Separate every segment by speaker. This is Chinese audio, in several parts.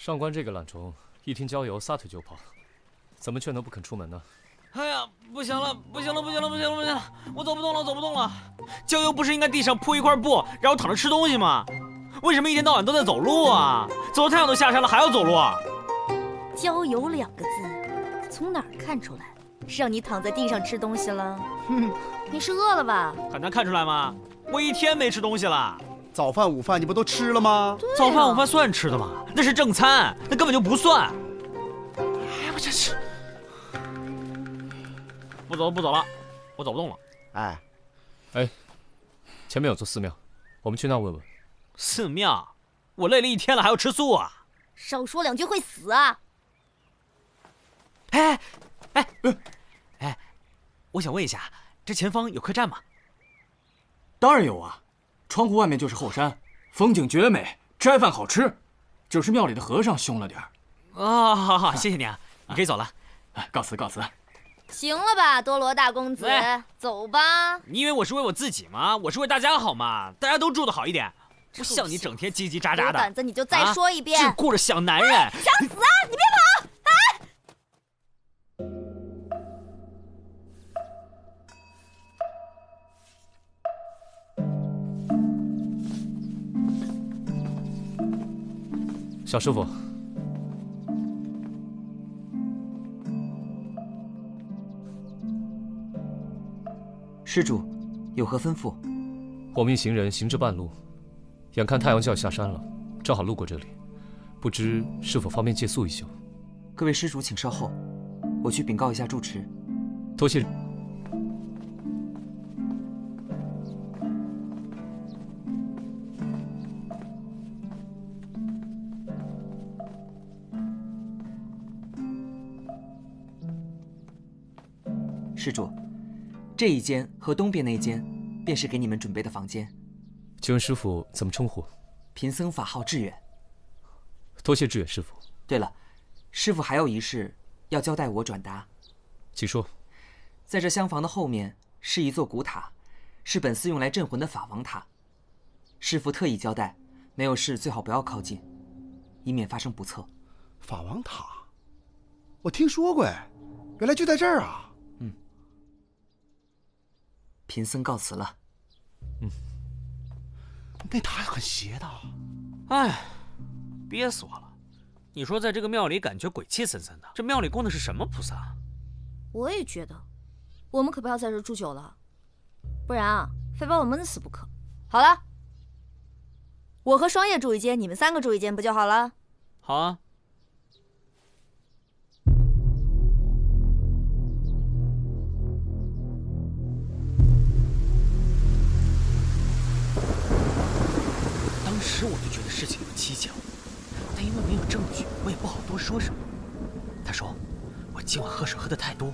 Speaker 1: 上官这个懒虫，一听郊游撒腿就跑，怎么却能不肯出门呢？
Speaker 2: 哎呀，不行了，不行了，不行了，不行了，不行了，我走不动了，走不动了！郊游不是应该地上铺一块布，然后躺着吃东西吗？为什么一天到晚都在走路啊？走到太阳都下山了还要走路啊？
Speaker 3: 郊游2个字，从哪儿看出来是让你躺在地上吃东西了？你是饿了吧？
Speaker 2: 很难看出来吗？我一天没吃东西了。
Speaker 4: 早饭午饭你不都吃了吗？
Speaker 3: 对啊，
Speaker 2: 早饭午饭算吃的吗？那是正餐，那根本就不算。哎，我真是不走了，我走不动了。
Speaker 1: 哎，前面有座寺庙，我们去那问问。
Speaker 2: 寺庙？我累了一天了，还要吃素啊？
Speaker 3: 少说2句会死啊！
Speaker 2: 哎，我想问一下，这前方有客栈吗？
Speaker 5: 当然有啊，窗户外面就是后山，风景绝美，斋饭好吃。就是庙里的和尚凶了点儿。
Speaker 2: 啊，好，谢谢你啊，你可以走了。
Speaker 5: 告辞告辞。
Speaker 3: 行了吧，多罗大公子，走吧。
Speaker 2: 你以为我是为我自己吗？我是为大家好嘛，大家都住得好一点。不像你整天叽叽喳喳的。
Speaker 3: 有胆子你就再说一遍。
Speaker 2: 只顾着想男人。
Speaker 3: 想死啊！你别跑！
Speaker 1: 小师傅，
Speaker 6: 施主，有何吩咐？
Speaker 1: 我们一行人行至半路，眼看太阳就要下山了，正好路过这里，不知是否方便借宿一宿？
Speaker 6: 各位施主请稍后，我去禀告一下住持。
Speaker 1: 多谢。
Speaker 6: 施主，这一间和东边那间，便是给你们准备的房间。
Speaker 1: 请问师傅怎么称呼？
Speaker 6: 贫僧法号志远。
Speaker 1: 多谢志远师傅。
Speaker 6: 对了，师傅还有一事要交代我转达。
Speaker 1: 请说。
Speaker 6: 在这厢房的后面是一座古塔，是本寺用来镇魂的法王塔。师傅特意交代，没有事最好不要靠近，以免发生不测。
Speaker 4: 法王塔，我听说过哎，原来就在这儿啊。
Speaker 6: 贫僧告辞了。
Speaker 4: 那塔很邪的。
Speaker 2: 哎，憋死我了！你说在这个庙里感觉鬼气森森的，这庙里供的是什么菩萨？
Speaker 3: 我也觉得，我们可不要在这住久了，不然啊，非把我闷死不可。好了，我和双叶住一间，你们3个住一间不就好了？
Speaker 2: 好啊。当时我就觉得事情有蹊跷，但因为没有证据，我也不好多说什么。他说我今晚喝水喝得太多，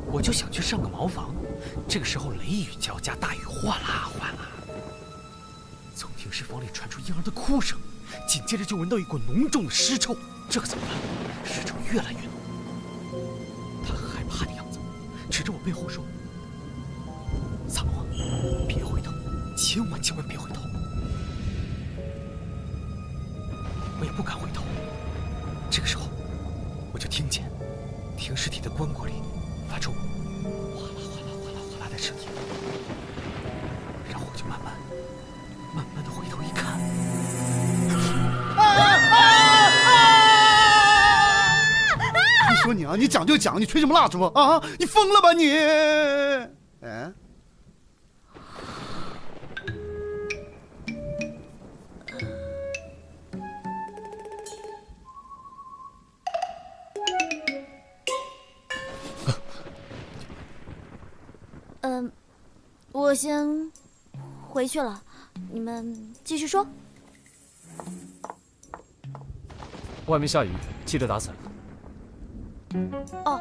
Speaker 2: 我就想去上个茅房。这个时候雷雨交加，大雨哗啦哗啦，从停尸房里传出婴儿的哭声，紧接着就闻到一股浓重的尸臭。这可怎么办？尸臭越来越浓。他很害怕的样子，指着我背后说：“萨摩，别回头，千万别回头。”我也不敢回头。这个时候，我就听见停尸体的棺椁里发出哗啦哗啦哗啦哗啦的声音，然后我就慢慢的回头一看，
Speaker 4: 你说你啊，你讲就讲，你吹什么蜡烛啊？你疯了吧你？哎。
Speaker 3: 我先回去了，你们继续说。
Speaker 1: 外面下雨，记得打伞。
Speaker 3: 哦。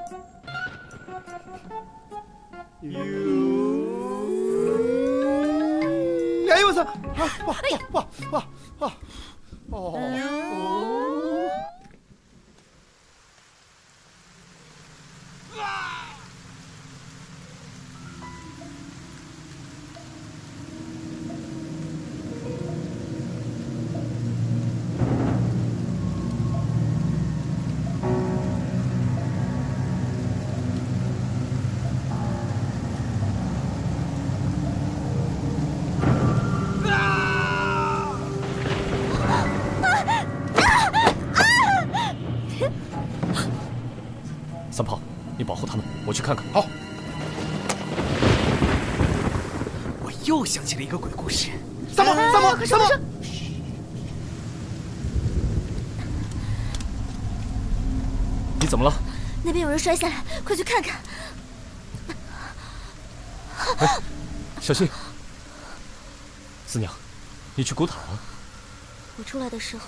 Speaker 4: 哎呦我操！哇！哦。
Speaker 1: 去看看。
Speaker 4: 好。
Speaker 2: 我又想起了一个鬼故事。
Speaker 4: 三毛，
Speaker 3: 快说！
Speaker 1: 你怎么了？
Speaker 3: 那边有人摔下来，快去看看。
Speaker 1: 哎，小心！四娘，你去古塔了？
Speaker 3: 我出来的时候，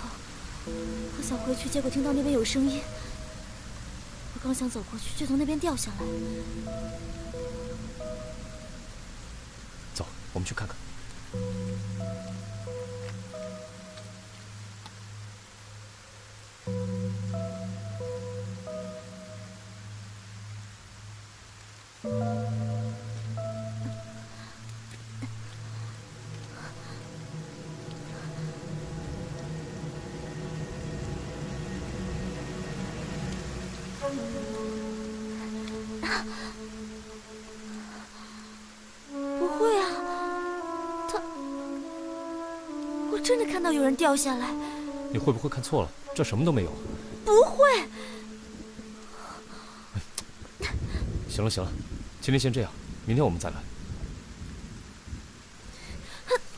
Speaker 3: 我想回去，结果听到那边有声音。我刚想走过去，却从那边掉下来。
Speaker 1: 走，我们去看看。
Speaker 3: 不会啊，我真的看到有人掉下来。
Speaker 1: 你会不会看错了？这什么都没有。
Speaker 3: 不会。
Speaker 1: 行了，今天先这样，明天我们再来。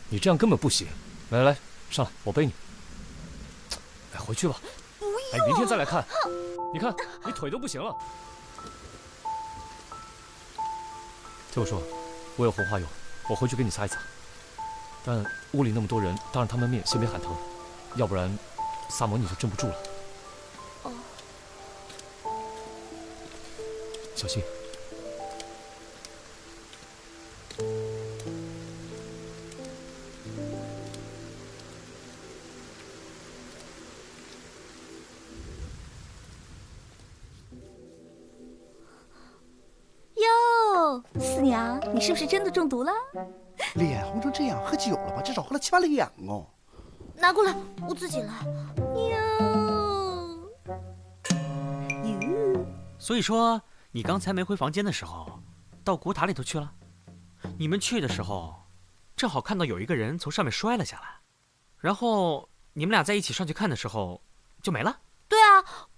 Speaker 1: 你这样根本不行。来，上来，我背你。哎，回去吧。
Speaker 3: 不用。
Speaker 1: 哎，明天再来看。你看，你腿都不行了。听我说，我有红花油，我回去给你擦一擦。但屋里那么多人，当着他们面先别喊疼，要不然萨摩你就镇不住了。
Speaker 3: 哦。
Speaker 1: 小心。
Speaker 3: 四娘，你是不是真的中毒了？
Speaker 4: 脸红成这样，喝酒了吧？至少喝了7、8两哦。
Speaker 3: 拿过来，我自己来。
Speaker 2: 所以说，你刚才没回房间的时候，到古塔里头去了。你们去的时候，正好看到有一个人从上面摔了下来，然后你们俩在一起上去看的时候，就没了。
Speaker 3: 对啊，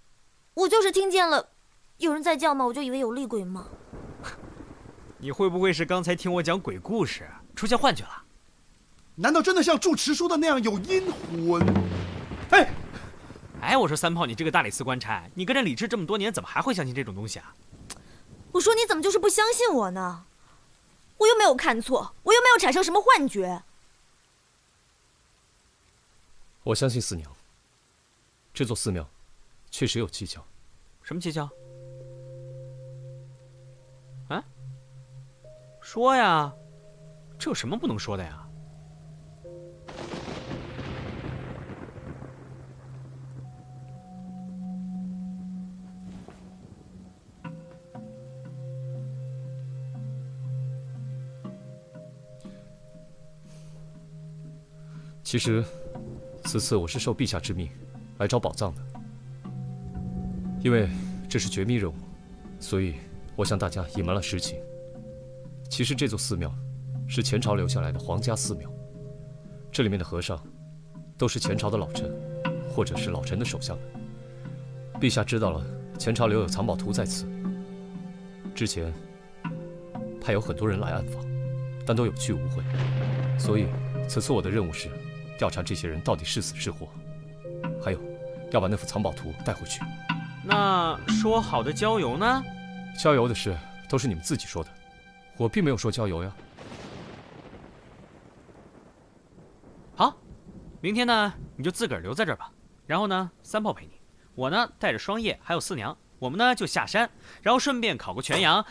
Speaker 3: 我就是听见了有人在叫嘛，我就以为有厉鬼嘛。
Speaker 2: 你会不会是刚才听我讲鬼故事出现幻觉了？
Speaker 4: 难道真的像住持说的那样有阴魂？
Speaker 2: 哎，我说三炮，你这个大理寺官差，你跟着李治这么多年，怎么还会相信这种东西啊？
Speaker 3: 我说你怎么就是不相信我呢？我又没有看错，我又没有产生什么幻觉。
Speaker 1: 我相信四娘。这座寺庙确实有蹊跷。
Speaker 2: 什么蹊跷？啊？说呀，这有什么不能说的呀？
Speaker 1: 其实，此次我是受陛下之命来找宝藏的，因为这是绝密任务，所以我向大家隐瞒了实情。其实这座寺庙是前朝留下来的皇家寺庙，这里面的和尚都是前朝的老臣，或者是老臣的手下们。陛下知道了前朝留有藏宝图在此，之前派有很多人来暗访，但都有去无回，所以此次我的任务是调查这些人到底是死是活，还有要把那幅藏宝图带回去。
Speaker 2: 那说好的郊游呢？
Speaker 1: 郊游的事都是你们自己说的，我并没有说郊游呀。
Speaker 2: 好，明天呢你就自个儿留在这儿吧，然后呢三炮陪你，我呢带着双叶还有四娘，我们呢就下山，然后顺便烤个全羊。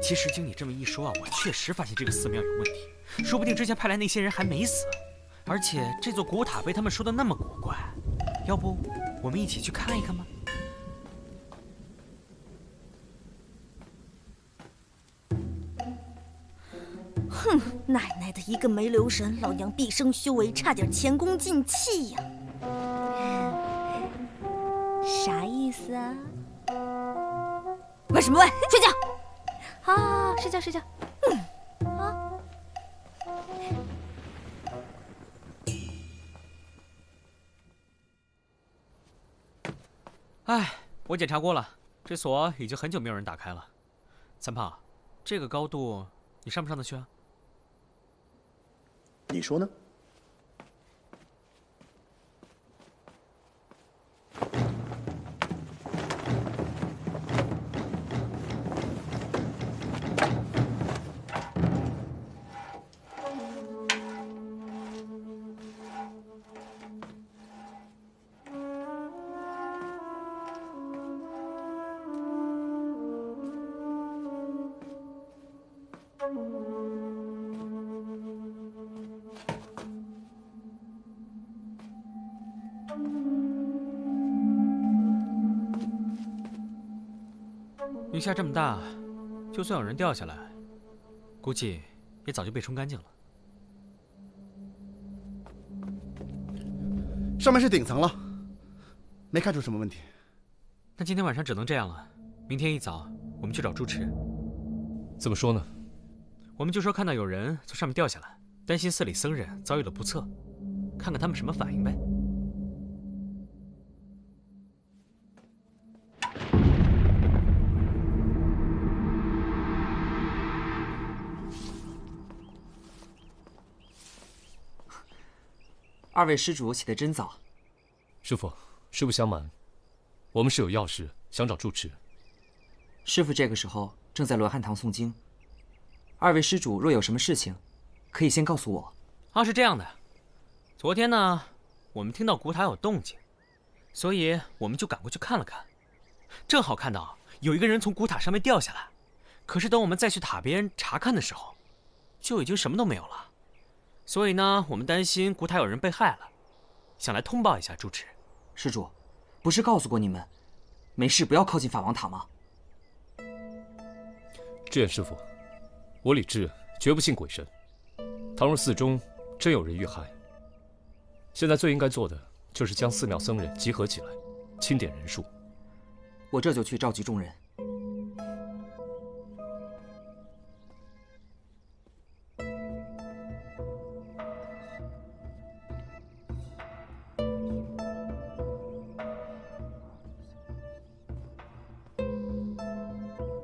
Speaker 2: 其实经你这么一说啊，我确实发现这个寺庙有问题，说不定之前派来那些人还没死，而且这座古塔被他们说的那么古怪，要不我们一起去看一看吧？
Speaker 3: 哼，奶奶的一个没留神，老娘毕生修为差点前功尽弃呀！啥意思啊？喂什么喂？睡觉！好，睡觉睡觉。
Speaker 2: 哎，我检查过了，这锁已经很久没有人打开了。三胖，这个高度你上不上得去啊？
Speaker 4: 你说呢？
Speaker 2: 云下这么大，就算有人掉下来，估计也早就被冲干净了。
Speaker 4: 上面是顶层了，没看出什么问题。
Speaker 2: 那今天晚上只能这样了。明天一早我们去找住持。
Speaker 1: 怎么说呢？
Speaker 2: 我们就说看到有人从上面掉下来，担心寺里僧人遭遇了不测，看看他们什么反应呗。
Speaker 6: 二位施主起得真早。
Speaker 1: 师傅，实不相瞒，我们是有要事想找住持。
Speaker 6: 师傅这个时候正在罗汉堂诵经。二位施主若有什么事情，可以先告诉我。
Speaker 2: 啊，是这样的，昨天呢，我们听到古塔有动静，所以我们就赶过去看了看，正好看到有一个人从古塔上面掉下来。可是等我们再去塔边查看的时候，就已经什么都没有了。所以呢，我们担心古塔有人被害了，想来通报一下住持。
Speaker 6: 施主，不是告诉过你们，没事不要靠近法王塔吗？
Speaker 1: 志远师傅，我李治绝不信鬼神。倘若寺中真有人遇害，现在最应该做的就是将寺庙僧人集合起来，清点人数。
Speaker 6: 我这就去召集众人。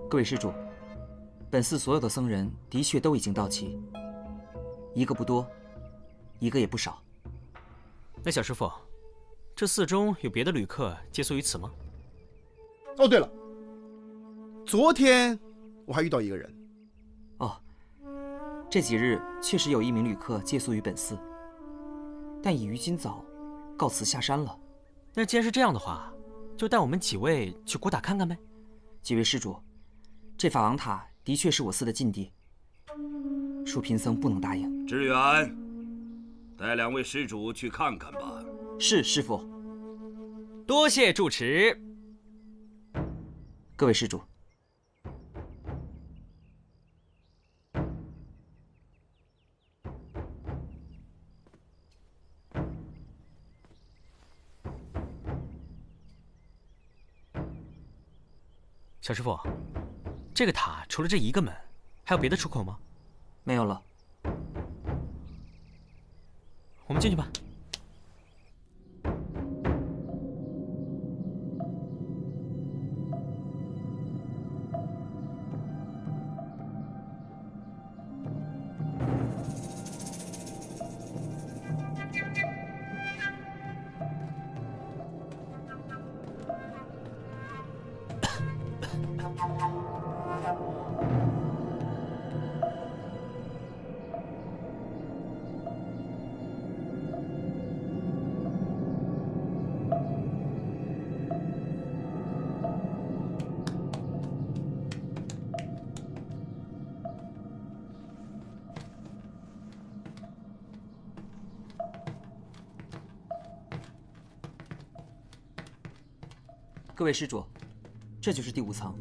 Speaker 6: 各位施主，本寺所有的僧人的确都已经到齐，一个不多，一个也不少。
Speaker 2: 那小师傅，这寺中有别的旅客借宿于此吗？
Speaker 4: 哦，对了，昨天我还遇到一个人。
Speaker 6: 哦，这几日确实有一名旅客借宿于本寺，但已于今早告辞下山了。
Speaker 2: 那既然是这样的话，就带我们几位去古塔看看呗。
Speaker 6: 几位施主，这法王塔的确是我寺的禁地，恕贫僧不能答应。
Speaker 7: 志远，带2位施主去看看吧。
Speaker 6: 是师父。
Speaker 2: 多谢住持。
Speaker 6: 各位施主。
Speaker 2: 小师傅，这个塔除了这一个门，还有别的出口吗？
Speaker 6: 没有了。
Speaker 2: 我们进去吧。
Speaker 6: 各位施主，这就是第5层。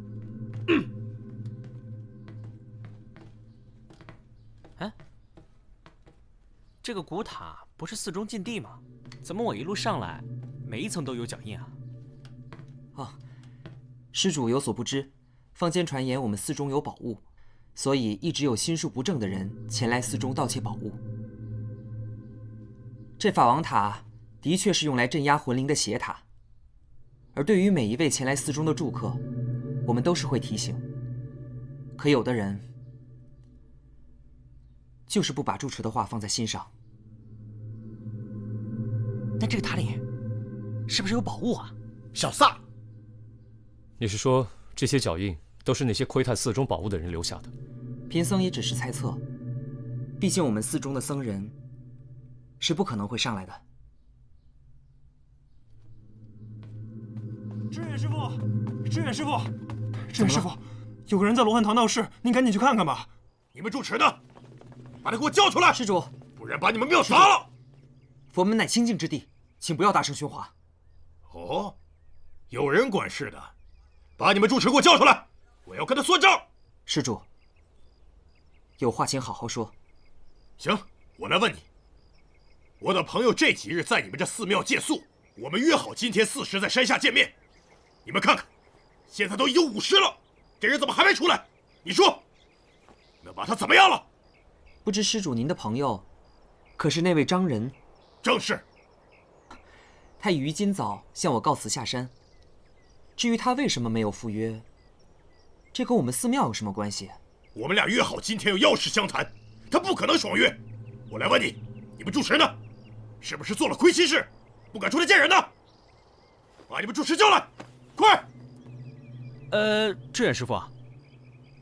Speaker 2: 哎，这个古塔不是寺中禁地吗？怎么我一路上来，每一层都有脚印啊？
Speaker 6: 啊，施主有所不知，坊间传言我们寺中有宝物，所以一直有心术不正的人前来寺中盗窃宝物。这法王塔的确是用来镇压魂灵的邪塔。而对于每一位前来寺中的住客，我们都是会提醒。可有的人就是不把住持的话放在心上。
Speaker 2: 那这个塔里是不是有宝物啊？
Speaker 4: 小撒，
Speaker 1: 你是说这些脚印都是那些窥探寺中宝物的人留下的？
Speaker 6: 贫僧也只是猜测，毕竟我们寺中的僧人是不可能会上来的。
Speaker 8: 志远师傅，志远师傅，志远师傅，有个人在罗汉堂闹事，您赶紧去看看吧。
Speaker 7: 你们住持呢？把他给我叫出来！
Speaker 6: 施主，
Speaker 7: 不然把你们庙砸了！
Speaker 6: 佛门乃清净之地，请不要大声喧哗。
Speaker 7: 哦，有人管事的，把你们住持给我叫出来，我要跟他算账。
Speaker 6: 施主，有话请好好说。
Speaker 7: 行，我来问你，我的朋友这几日在你们这寺庙借宿，我们约好今天4时在山下见面。你们看看，现在都已经5时了，这人怎么还没出来？你说，那把他怎么样了？
Speaker 6: 不知施主您的朋友，可是那位张仁？
Speaker 7: 正是。
Speaker 6: 他已于今早向我告辞下山。至于他为什么没有赴约，这跟我们寺庙有什么关系？
Speaker 7: 我们俩约好今天有要事相谈，他不可能爽约。我来问你，你们住持呢？是不是做了亏心事，不敢出来见人呢？把你们住持叫来，快！
Speaker 2: 志远师傅，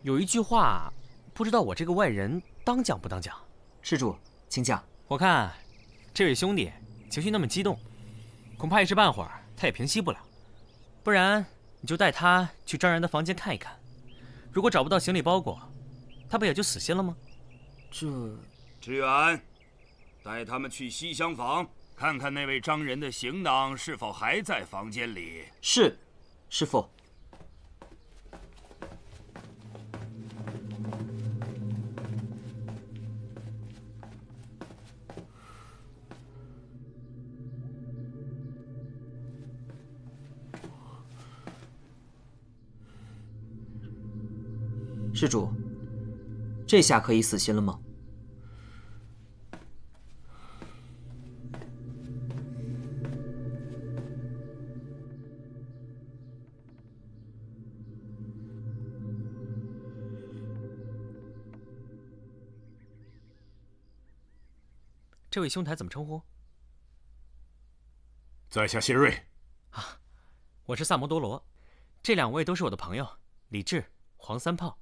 Speaker 2: 有一句话，不知道我这个外人当讲不当讲？
Speaker 6: 施主，请讲。
Speaker 2: 我看这位兄弟情绪那么激动，恐怕一时半会儿他也平息不了。不然你就带他去张然的房间看一看，如果找不到行李包裹，他不也就死心了吗？
Speaker 7: 志远，带他们去西厢房看看那位张仁的行囊是否还在房间里。
Speaker 6: 是，师父。施主，这下可以死心了吗？
Speaker 2: 这位兄台怎么称呼？
Speaker 7: 在下谢瑞。
Speaker 2: 啊，我是萨摩多罗，这2位都是我的朋友，李治、黄三炮。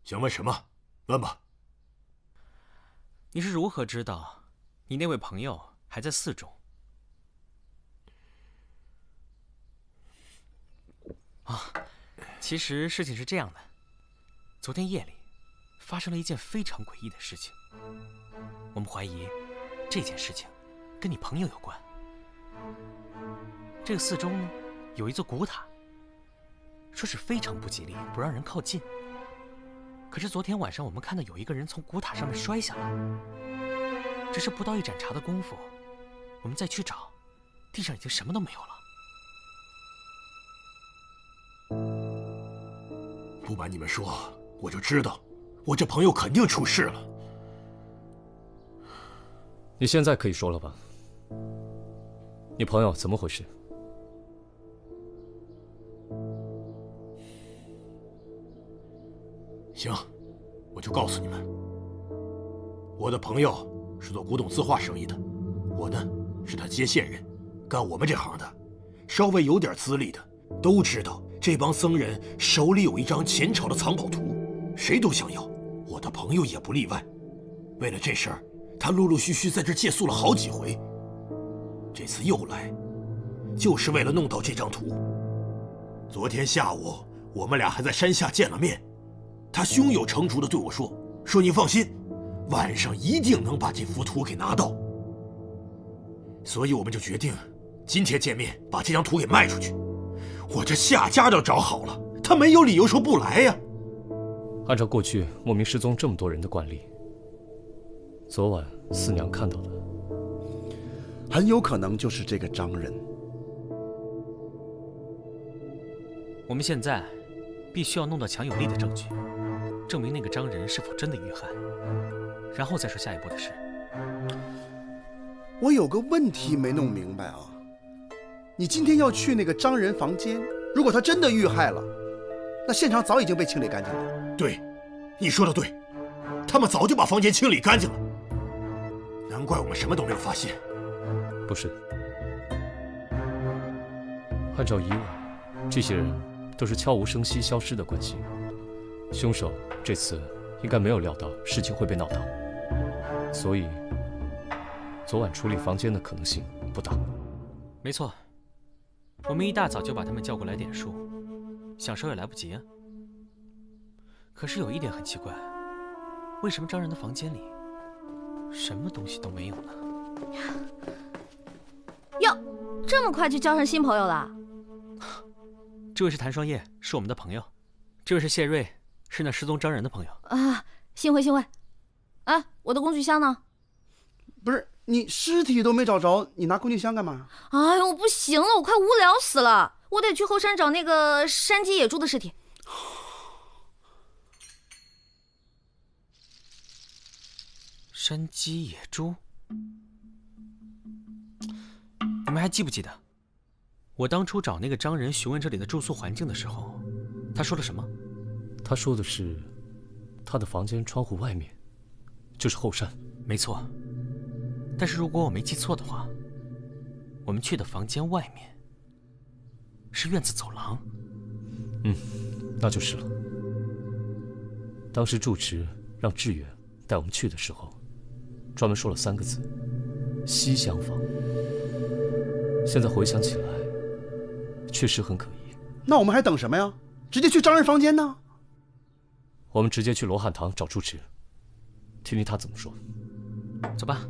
Speaker 7: 想问什么？问吧。
Speaker 2: 你是如何知道你那位朋友还在寺中？啊，其实事情是这样的，昨天夜里发生了一件非常诡异的事情，我们怀疑这件事情跟你朋友有关。这个寺中呢，有一座古塔，说是非常不吉利，不让人靠近。可是昨天晚上我们看到有一个人从古塔上面摔下来，只是不到1盏茶的功夫，我们再去找，地上已经什么都没有了。
Speaker 7: 不瞒你们说，我就知道，我这朋友肯定出事了。
Speaker 1: 你现在可以说了吧？你朋友怎么回事？
Speaker 7: 行，我就告诉你们。我的朋友是做古董字画生意的，我呢是他接线人，干我们这行的，稍微有点资历的都知道，这帮僧人手里有一张前朝的藏宝图，谁都想要，我的朋友也不例外。为了这事儿，他陆陆续续在这借宿了好几回，这次又来，就是为了弄到这张图。昨天下午，我们俩还在山下见了面。他胸有成竹地对我说：“你放心，晚上一定能把这幅图给拿到。”所以我们就决定今天见面，把这张图给卖出去。我这下家都找好了，他没有理由说不来呀。
Speaker 1: 按照过去莫名失踪这么多人的惯例，昨晚四娘看到的，
Speaker 4: 很有可能就是这个张仁。
Speaker 2: 我们现在必须要弄到强有力的证据，证明那个张仁是否真的遇害，然后再说下一步的事。
Speaker 4: 我有个问题没弄明白啊，你今天要去那个张人房间，如果他真的遇害了，那现场早已经被清理干净了。
Speaker 7: 对，你说的对，他们早就把房间清理干净了，难怪我们什么都没有发现。
Speaker 1: 不是，按照以往，这些人都是悄无声息消失的关系，凶手这次应该没有料到事情会被闹大，所以昨晚处理房间的可能性不大。
Speaker 2: 没错，我们一大早就把他们叫过来点数，想收也来不及啊。可是有一点很奇怪，为什么张人的房间里什么东西都没有呢？
Speaker 3: 哟，这么快就交上新朋友了？
Speaker 2: 这位是谭双叶，是我们的朋友；这位是谢瑞，是那失踪张人的朋友。
Speaker 3: 啊，幸会幸会。哎，我的工具箱呢？
Speaker 4: 不是，你尸体都没找着，你拿工具箱干嘛？
Speaker 3: 哎呦，我不行了，我快无聊死了，我得去后山找那个山鸡野猪的尸体。
Speaker 2: 山鸡野猪，你们还记不记得，我当初找那个张人询问这里的住宿环境的时候，他说了什么？
Speaker 1: 他说的是，他的房间窗户外面就是后山。
Speaker 2: 没错，但是如果我没记错的话，我们去的房间外面是院子走廊。
Speaker 1: 那就是了。当时住持让志远带我们去的时候，专门说了3个字：西厢房。现在回想起来，确实很可疑。
Speaker 4: 那我们还等什么呀？直接去张人房间呢？
Speaker 1: 我们直接去罗汉堂找住持，听听他怎么说。
Speaker 2: 走吧。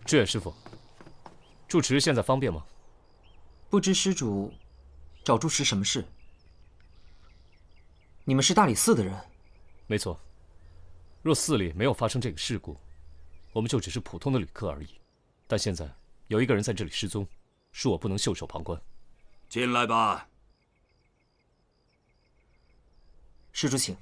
Speaker 1: 志远师傅，住持现在方便吗？
Speaker 6: 不知施主找住持什么事？你们是大理寺的人？
Speaker 1: 没错。若寺里没有发生这个事故，我们就只是普通的旅客而已。但现在有一个人在这里失踪，恕我不能袖手旁观。
Speaker 9: 进来吧。
Speaker 6: 施主请。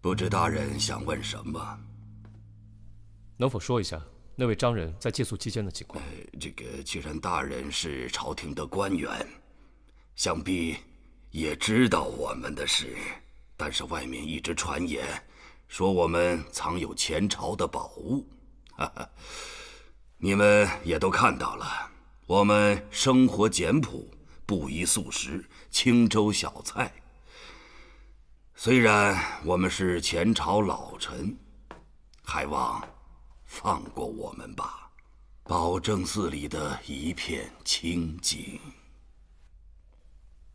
Speaker 9: 不知大人想问什么？
Speaker 1: 能否说一下那位张人在借宿期间的情况？
Speaker 9: 既然大人是朝廷的官员，想必也知道我们的事。但是外面一直传言，说我们藏有前朝的宝物。你们也都看到了，我们生活简朴，不宜素食，清粥小菜。虽然我们是前朝老臣，还望放过我们吧，保证寺里的一片清净。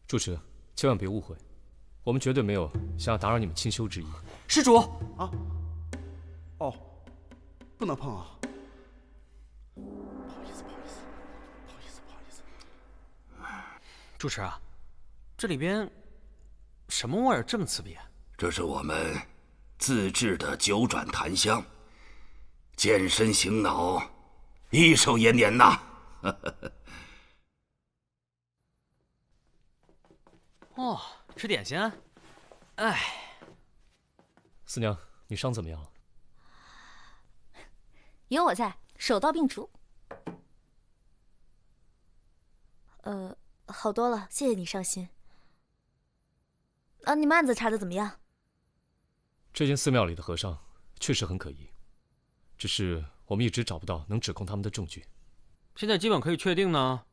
Speaker 1: 住持，千万别误会，我们绝对没有想要打扰你们清修之意。
Speaker 6: 施主
Speaker 4: 啊，哦，不能碰啊！不好意思。
Speaker 2: 住持啊，这里边什么味儿这么刺鼻啊？
Speaker 9: 这是我们自制的九转檀香，健身醒脑，益寿延年呐！
Speaker 2: 哦，吃点心啊？哎，
Speaker 1: 四娘，你伤怎么样了？
Speaker 3: 有我在，手到病除。好多了，谢谢你上心。你们案子查的怎么样？
Speaker 1: 这间寺庙里的和尚确实很可疑，只是我们一直找不到能指控他们的证据。
Speaker 2: 现在基本可以确定呢，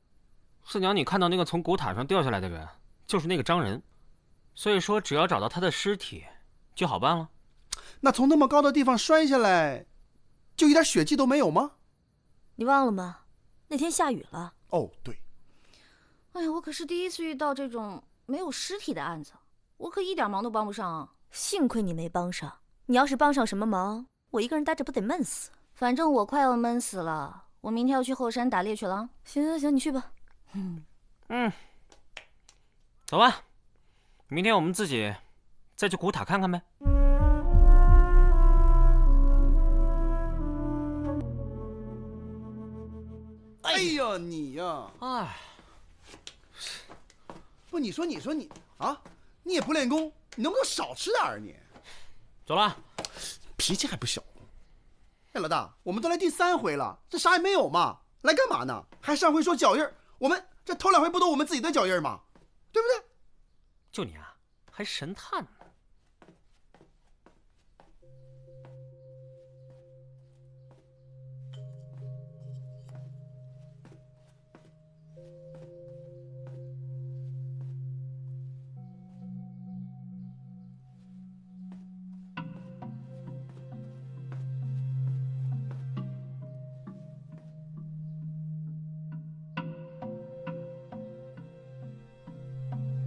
Speaker 2: 四娘，你看到那个从古塔上掉下来的人，就是那个张人，所以说只要找到他的尸体，就好办了。
Speaker 4: 那从那么高的地方摔下来，就一点血迹都没有吗？
Speaker 3: 你忘了吗？那天下雨了。
Speaker 4: 哦，对。
Speaker 3: 哎呀，我可是第一次遇到这种没有尸体的案子，我可一点忙都帮不上啊。幸亏你没帮上，你要是帮上什么忙，我一个人待着不得闷死。反正我快要闷死了，我明天要去后山打猎去了。行，你去吧。
Speaker 2: 走吧，明天我们自己再去古塔看看呗。
Speaker 4: 哎呀，你呀，
Speaker 2: 哎，
Speaker 4: 不，你说你啊，你也不练功，你能不能少吃点儿你？
Speaker 2: 走了，
Speaker 4: 脾气还不小。哎，老大，我们都来第3回了，这啥也没有嘛，来干嘛呢？还上回说脚印儿，我们这头2回不都我们自己的脚印儿吗？对不对？
Speaker 2: 就你啊，还神探呢。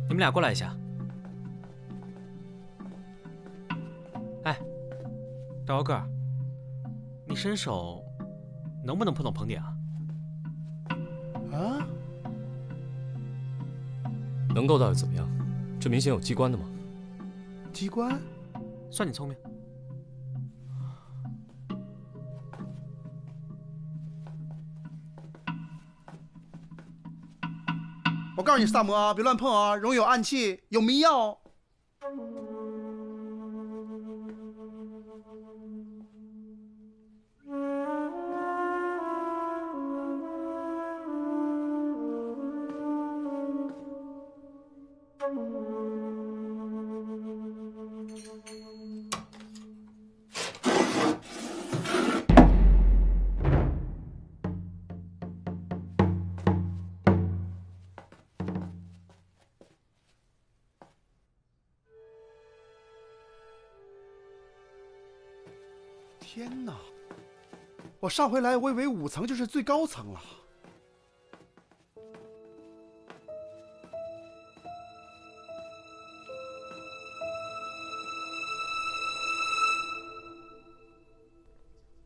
Speaker 2: 你们俩过来一下。哎，大高个儿，你伸手能不能碰到棚顶啊？
Speaker 4: 啊？
Speaker 1: 能够到又怎么样？这明显有机关的嘛。
Speaker 4: 机关？
Speaker 2: 算你聪明。
Speaker 4: 我告诉你，萨摩啊，别乱碰啊，容易有暗器，有迷药。天哪！我上回来，我以为5层就是最高层了。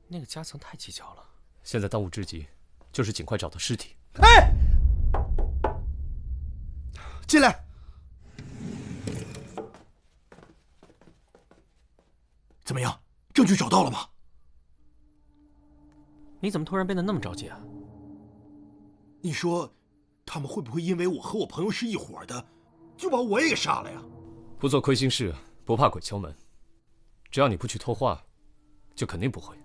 Speaker 2: 那个夹层太蹊跷了。
Speaker 1: 现在当务之急就是尽快找到尸体。
Speaker 4: 哎，进来。
Speaker 7: 怎么样？证据找到了吗？
Speaker 2: 你怎么突然变得那么着急啊？
Speaker 7: 你说，他们会不会因为我和我朋友是一伙的，就把我也给杀了呀？
Speaker 1: 不做亏心事，不怕鬼敲门。只要你不去偷画，就肯定不会。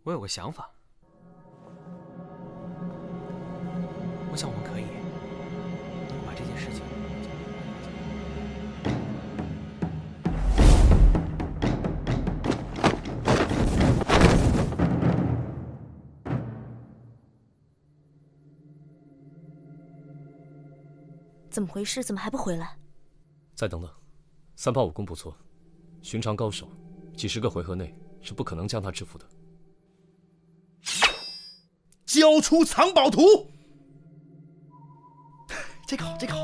Speaker 2: 我有个想法，我想我们可以把这件事情。
Speaker 3: 怎么回事？怎么还不回来？
Speaker 1: 再等等，三炮武功不错，寻常高手，几十个回合内是不可能将他制服的。
Speaker 4: 交出藏宝图。这个好，这个好。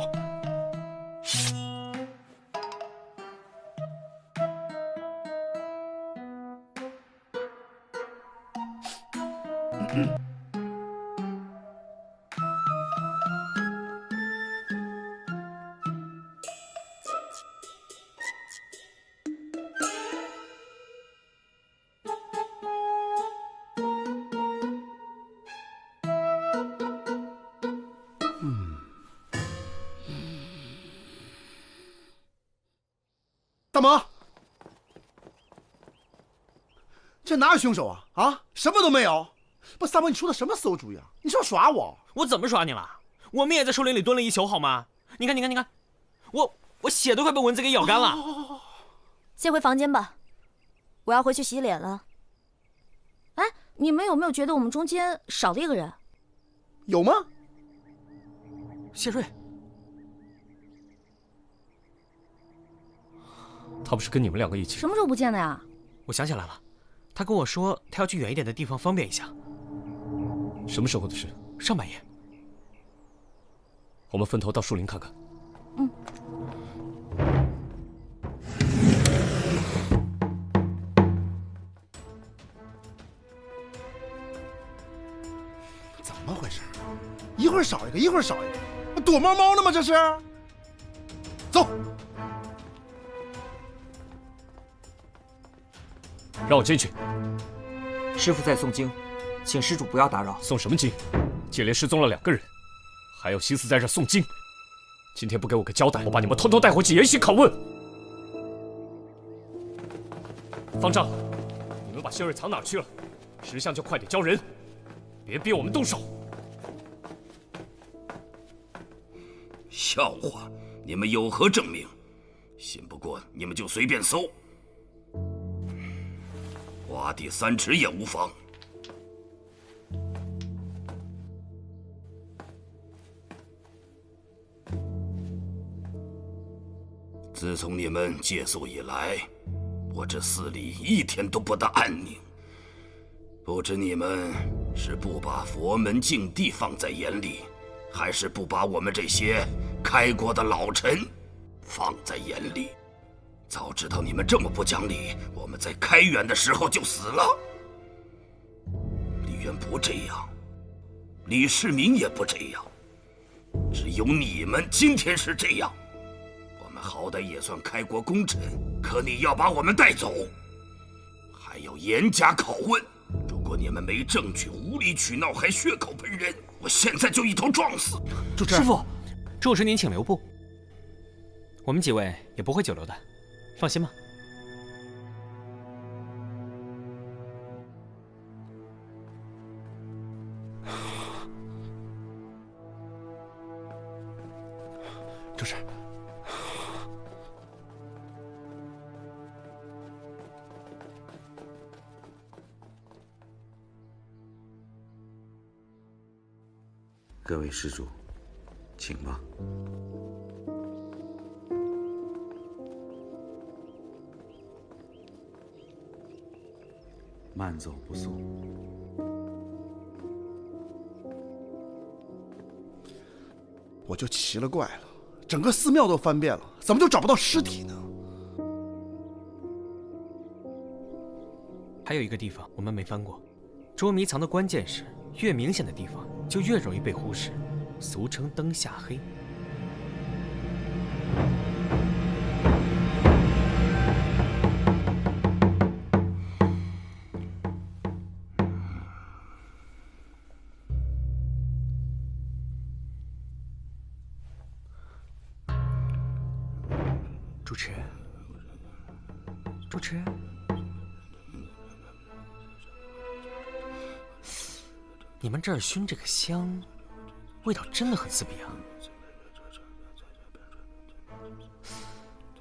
Speaker 4: 大魔，这哪有凶手啊？啊，什么都没有。不，三魔，你出的什么馊主意啊？你是要耍我？
Speaker 2: 我怎么耍你了？我们也在树林里蹲了一宿，好吗？你看，你看，你看，我血都快被蚊子给咬干了。
Speaker 3: 先回房间吧，我要回去洗脸了。哎，你们有没有觉得我们中间少了一个人？
Speaker 4: 有吗？
Speaker 2: 谢瑞。
Speaker 1: 他不是跟你们2个一起？
Speaker 3: 什么时候不见的呀？
Speaker 2: 我想起来了，他跟我说他要去远一点的地方方便一下。
Speaker 1: 什么时候的事？
Speaker 2: 上半夜。
Speaker 1: 我们分头到树林看看。
Speaker 3: 嗯。
Speaker 4: 一会儿少一个，一会儿少一个，躲猫猫呢吗？这是。走。
Speaker 1: 让我进去。
Speaker 6: 师傅在诵经，请施主不要打扰。
Speaker 1: 诵什么经？接连失踪了2个人，还有心思在这诵经？今天不给我个交代，我把你们通通带回去严刑拷问。方丈，你们把谢瑞藏哪儿去了？识相就快点交人，别逼我们动手。
Speaker 9: 笑话！你们有何证明？信不过你们就随便搜，挖地3尺也无妨。自从你们借宿以来，我这寺里一天都不得安宁。不知你们是不把佛门净地放在眼里，还是不把我们这些开国的老臣放在眼里？早知道你们这么不讲理，我们在开元的时候就死了。李渊不这样，李世民也不这样，只有你们今天是这样。我们好歹也算开国功臣，可你要把我们带走，还要严加拷问。如果你们没证据，无理取闹，还血口喷人，我现在就一头撞死。
Speaker 2: 师傅，主持您请留步，我们几位也不会久留的，放心吧。
Speaker 8: 主持。
Speaker 10: 各位施主，请吧。慢走不送。
Speaker 4: 我就奇了怪了，整个寺庙都翻遍了，怎么就找不到尸体呢？
Speaker 2: 还有一个地方我们没翻过，捉迷藏的关键是，越明显的地方就越容易被忽视，俗称灯下黑。主持，主持。你们这儿熏这个香，味道真的很刺鼻啊！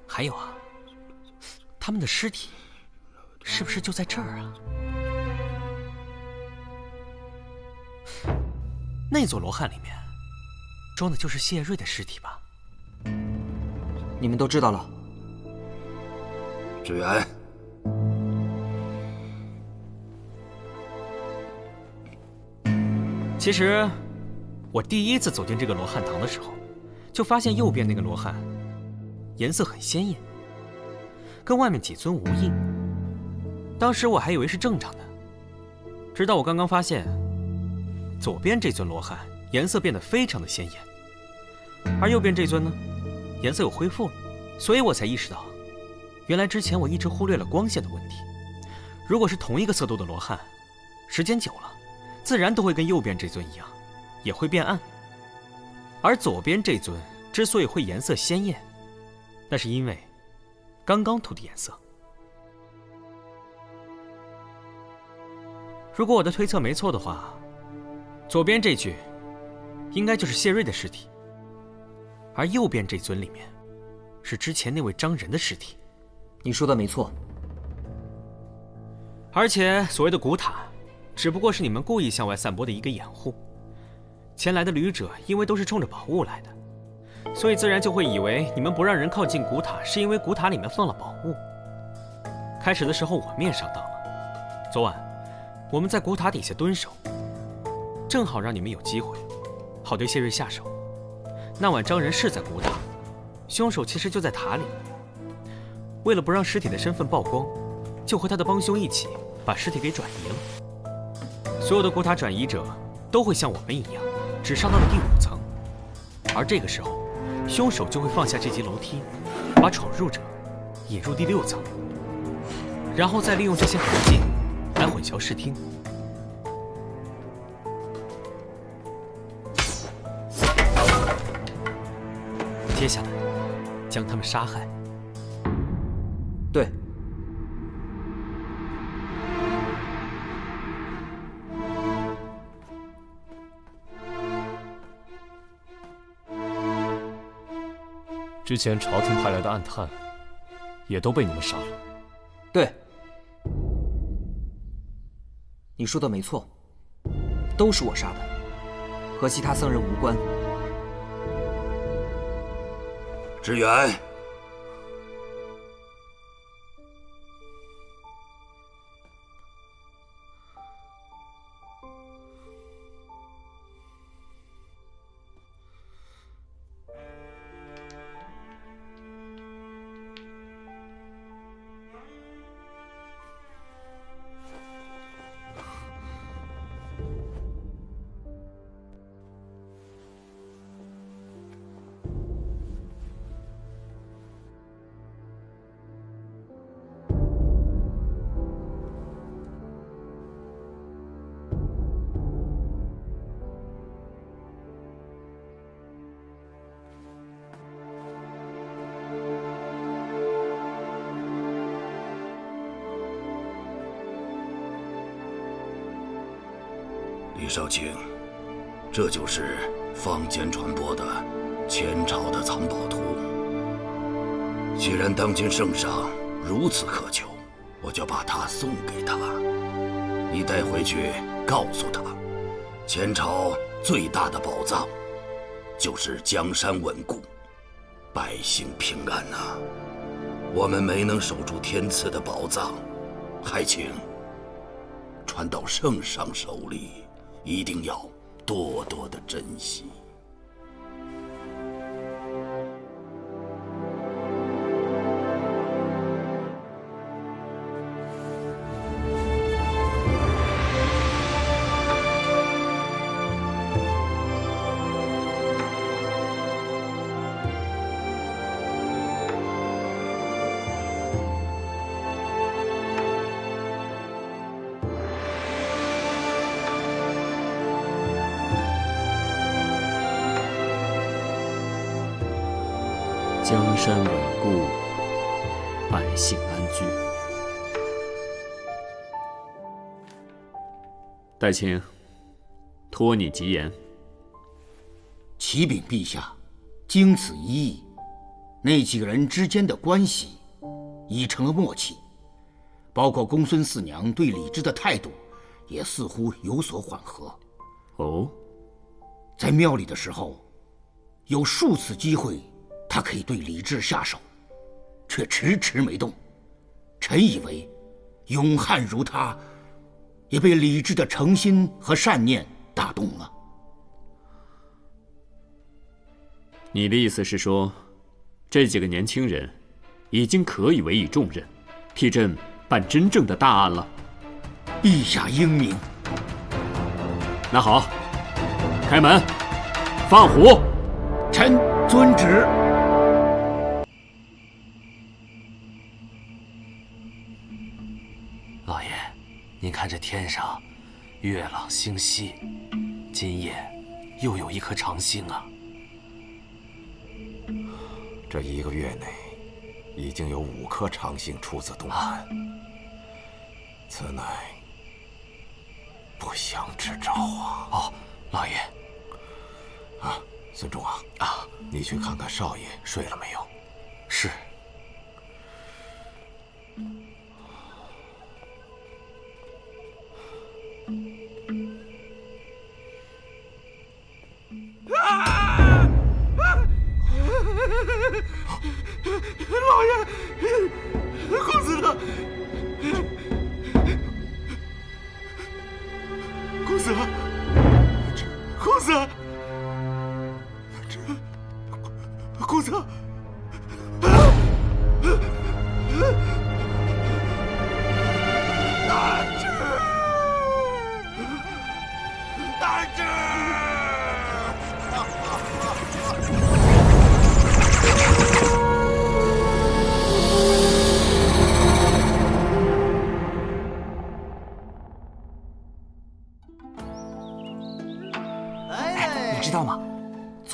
Speaker 2: 还有啊，他们的尸体是不是就在这儿啊？那座罗汉里面装的就是谢瑞的尸体吧？
Speaker 6: 你们都知道了。
Speaker 9: 志远，
Speaker 2: 其实，我第一次走进这个罗汉堂的时候，就发现右边那个罗汉颜色很鲜艳，跟外面几尊无异。当时我还以为是正常的，直到我刚刚发现，左边这尊罗汉颜色变得非常的鲜艳，而右边这尊呢，颜色又恢复了，所以我才意识到，原来之前我一直忽略了光线的问题。如果是同一个色度的罗汉，时间久了，自然都会跟右边这尊一样，也会变暗。而左边这尊之所以会颜色鲜艳，那是因为刚刚涂的颜色。如果我的推测没错的话，左边这具应该就是谢瑞的尸体，而右边这尊里面是之前那位张仁的尸体。
Speaker 6: 你说的没错。
Speaker 2: 而且所谓的古塔，只不过是你们故意向外散播的一个掩护。前来的旅者因为都是冲着宝物来的，所以自然就会以为你们不让人靠近古塔，是因为古塔里面放了宝物。开始的时候我们也上当了。昨晚我们在古塔底下蹲守，正好让你们有机会，好对谢瑞下手。那晚张仁是在古塔，凶手其实就在塔里。为了不让尸体的身份曝光，就和他的帮凶一起把尸体给转移了。所有的古塔转移者都会像我们一样，只上到了第5层，而这个时候，凶手就会放下这级楼梯，把闯入者引入第6层，然后再利用这些痕迹来混淆视听。接下来，将他们杀害。
Speaker 6: 对。
Speaker 1: 之前朝廷派来的暗探，也都被你们杀了。
Speaker 6: 对，你说的没错，都是我杀的，和其他僧人无关。
Speaker 9: 支援。李少卿，这就是坊间传播的前朝的藏宝图。既然当今圣上如此渴求，我就把它送给他。你带回去告诉他，前朝最大的宝藏就是江山稳固，百姓平安呐。我们没能守住天赐的宝藏，还请传到圣上手里，一定要多多的珍惜。
Speaker 11: 江山稳固，百姓安居。代卿，托你吉言。
Speaker 7: 启禀陛下，经此一役，那几个人之间的关系已成了默契，包括公孙四娘对李治的态度，也似乎有所缓和。
Speaker 11: 哦，
Speaker 7: 在庙里的时候，有数次机会，他可以对李治下手，却迟迟没动。臣以为，勇悍如他，也被李治的诚心和善念打动了。
Speaker 11: 你的意思是说，这几个年轻人已经可以委以重任，替朕办真正的大案了？
Speaker 7: 陛下英明。
Speaker 11: 那好，开门，放虎。
Speaker 7: 臣遵旨。
Speaker 12: 老爷，您看这天上月朗星稀，今夜又有一颗长星啊！
Speaker 13: 这1个月内，已经有5颗长星出自东南，此乃不祥之兆啊！
Speaker 12: 哦，老爷。
Speaker 13: 啊，孙仲啊，你去看看少爷睡了没有？
Speaker 12: 是。
Speaker 4: 老爷，公子呢？公子，公子，公子，
Speaker 9: 大志，大志。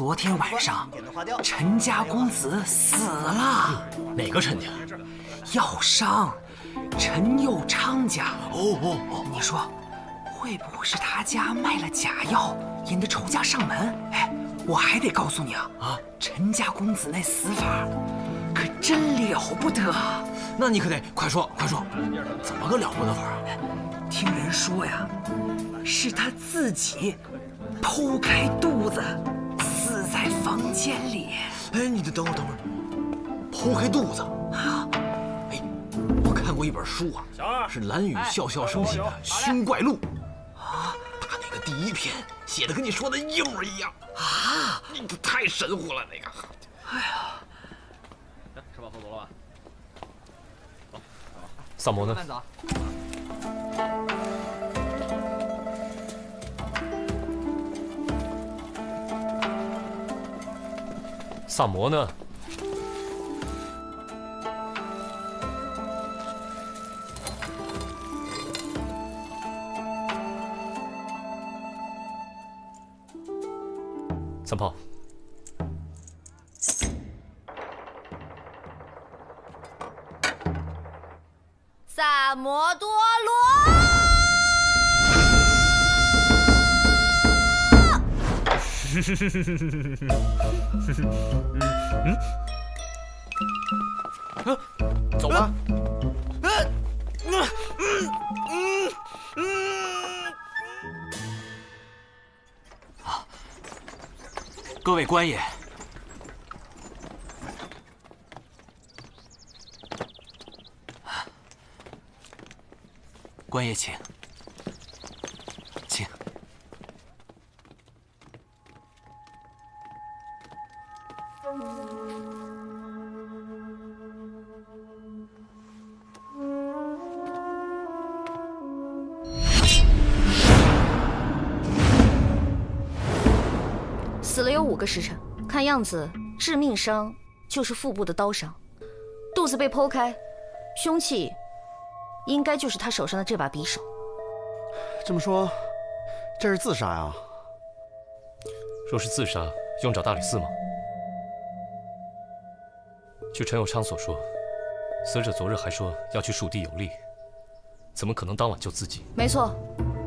Speaker 6: 昨天晚上，陈家公子死了。
Speaker 5: 哪个陈家？
Speaker 6: 药商陈佑昌家。哦，你说会不会是他家卖了假药，引得仇家上门？哎，我还得告诉你啊，陈家公子那死法可真了不得。
Speaker 5: 那你可得快说，怎么个了不得法啊？
Speaker 6: 听人说呀，是他自己剖开肚子死在房间里。
Speaker 5: 哎，你等会儿，剖开肚子啊！哎，我看过一本书啊，是蓝宇笑笑生写的《凶怪录》啊，他那个第1篇写的跟你说的一模一样啊，你太神乎了那个。
Speaker 6: 哎呀，
Speaker 1: 吃饱喝足了吧？萨摩呢？萨摩呢？三炮。
Speaker 3: 萨摩多罗。
Speaker 4: 走吧。
Speaker 5: 各位官爷，官爷请。
Speaker 3: 死了有5个时辰，看样子致命伤就是腹部的刀伤，肚子被剖开，凶器应该就是他手上的这把匕首。
Speaker 4: 这么说，这是自杀呀？
Speaker 1: 若是自杀，用找大理寺吗？据陈友昌所说，死者昨日还说要去蜀地游历，怎么可能当晚就自尽？
Speaker 3: 没错，